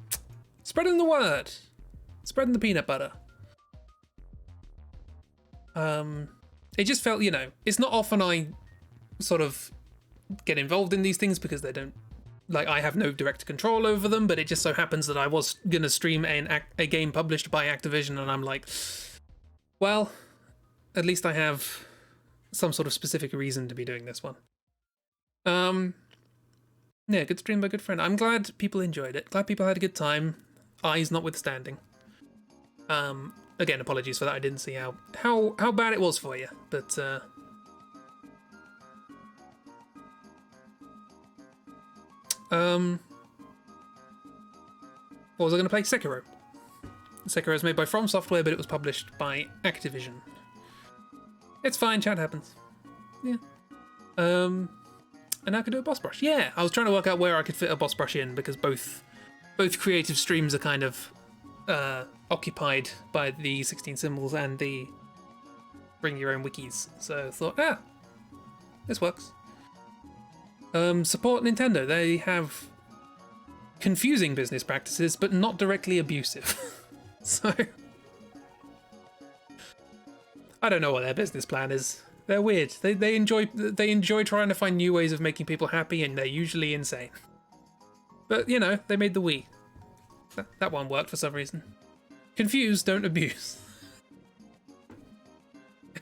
Speaker 1: Spreading the word. Spreading the peanut butter. It just felt, it's not often I sort of get involved in these things because they don't, I have no direct control over them, but it just so happens that I was gonna stream a game published by Activision, and I'm like, well, at least I have some sort of specific reason to be doing this one. Yeah, good stream by good friend. I'm glad people enjoyed it. Glad people had a good time. Eyes notwithstanding. Again, apologies for that. I didn't see how bad it was for you, but what was I going to play? Sekiro. Sekiro is made by From Software, but it was published by Activision. It's fine, chat happens. Yeah. And I could do a boss brush. Yeah, I was trying to work out where I could fit a boss brush in, because both creative streams are kind of occupied by the 16 symbols and the bring your own wikis. So I thought, this works. Support Nintendo. They have confusing business practices, but not directly abusive. So I don't know what their business plan is. They're weird. They enjoy trying to find new ways of making people happy, and they're usually insane. But they made the Wii. That one worked for some reason. Confuse, don't abuse.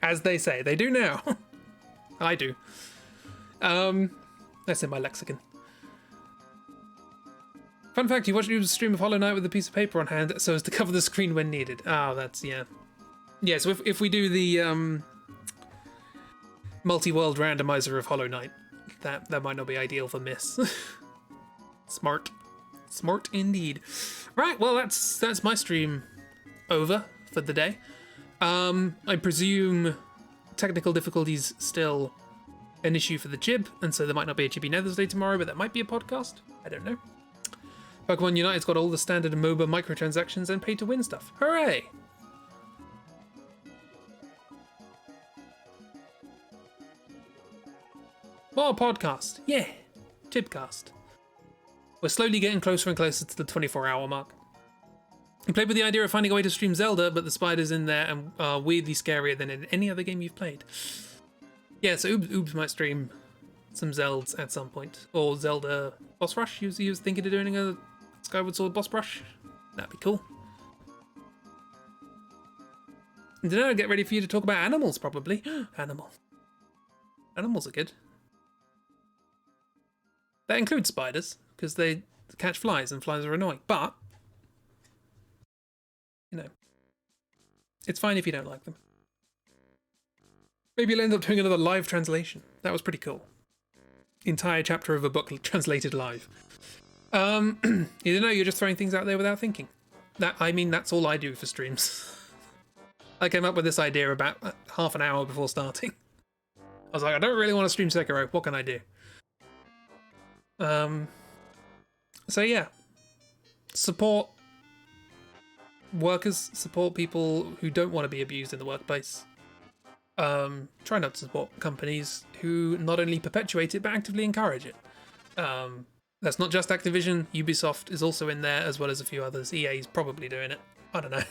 Speaker 1: As they say, they do now. I do. That's in my lexicon. Fun fact, you watched a stream of Hollow Knight with a piece of paper on hand so as to cover the screen when needed. Oh, that's, yeah. Yeah, so if we do the multi-world randomizer of Hollow Knight, that might not be ideal for Miss. Smart indeed. Right, well that's my stream over for the day. I presume technical difficulties still an issue for the Jib, and so there might not be a Chibi Nethers Day tomorrow, but there might be a podcast. I don't know. Pokemon United's got all the standard MOBA microtransactions and pay-to-win stuff. Hooray! More podcast. Yeah. Jibcast. We're slowly getting closer and closer to the 24-hour mark. We played with the idea of finding a way to stream Zelda, but the spiders in there are weirdly scarier than in any other game you've played. Yeah, so Oobs might stream some Zelds at some point. Or Zelda Boss Rush. He was thinking of doing a Skyward Sword Boss Rush. That'd be cool. And then I'll get ready for you to talk about animals, probably. Animals are good. That includes spiders, because they catch flies, and flies are annoying. But, you know, it's fine if you don't like them. Maybe you'll end up doing another live translation. That was pretty cool. Entire chapter of a book translated live. You know, you're just throwing things out there without thinking. That's all I do for streams. I came up with this idea about half an hour before starting. I was like, I don't really want to stream Sekiro. What can I do? So yeah, support workers, support people who don't want to be abused in the workplace. Try not to support companies who not only perpetuate it but actively encourage it. That's not just Activision. Ubisoft is also in there, as well as a few others. EA's probably doing it. I don't know.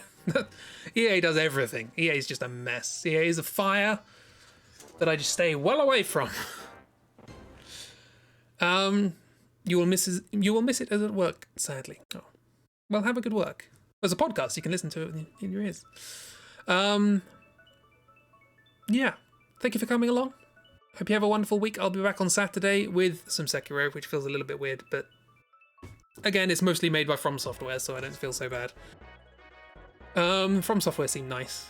Speaker 1: EA does everything. EA's just a mess. EA is a fire that I just stay well away from. You will miss it as at work, sadly. Oh. Well, have a good work. There's a podcast, you can listen to it in your ears. Yeah. Thank you for coming along. Hope you have a wonderful week. I'll be back on Saturday with some Sekiro, which feels a little bit weird, but again, it's mostly made by From Software, so I don't feel so bad. From Software seem nice.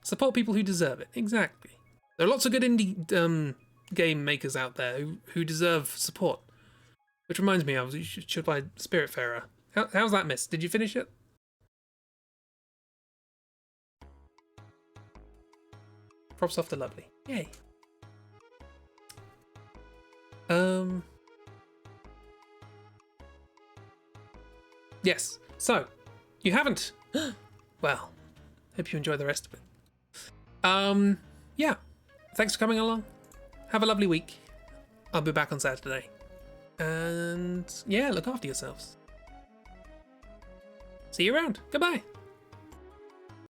Speaker 1: Support people who deserve it. Exactly. There are lots of good indie game makers out there who deserve support. Which reminds me, you should buy Spiritfarer. How's that, miss? Did you finish it? FromSoft are lovely. Yay. Yes. So, you haven't. Well, hope you enjoy the rest of it. Yeah. Thanks for coming along. Have a lovely week. I'll be back on Saturday. And yeah, look after yourselves. See you around. Goodbye.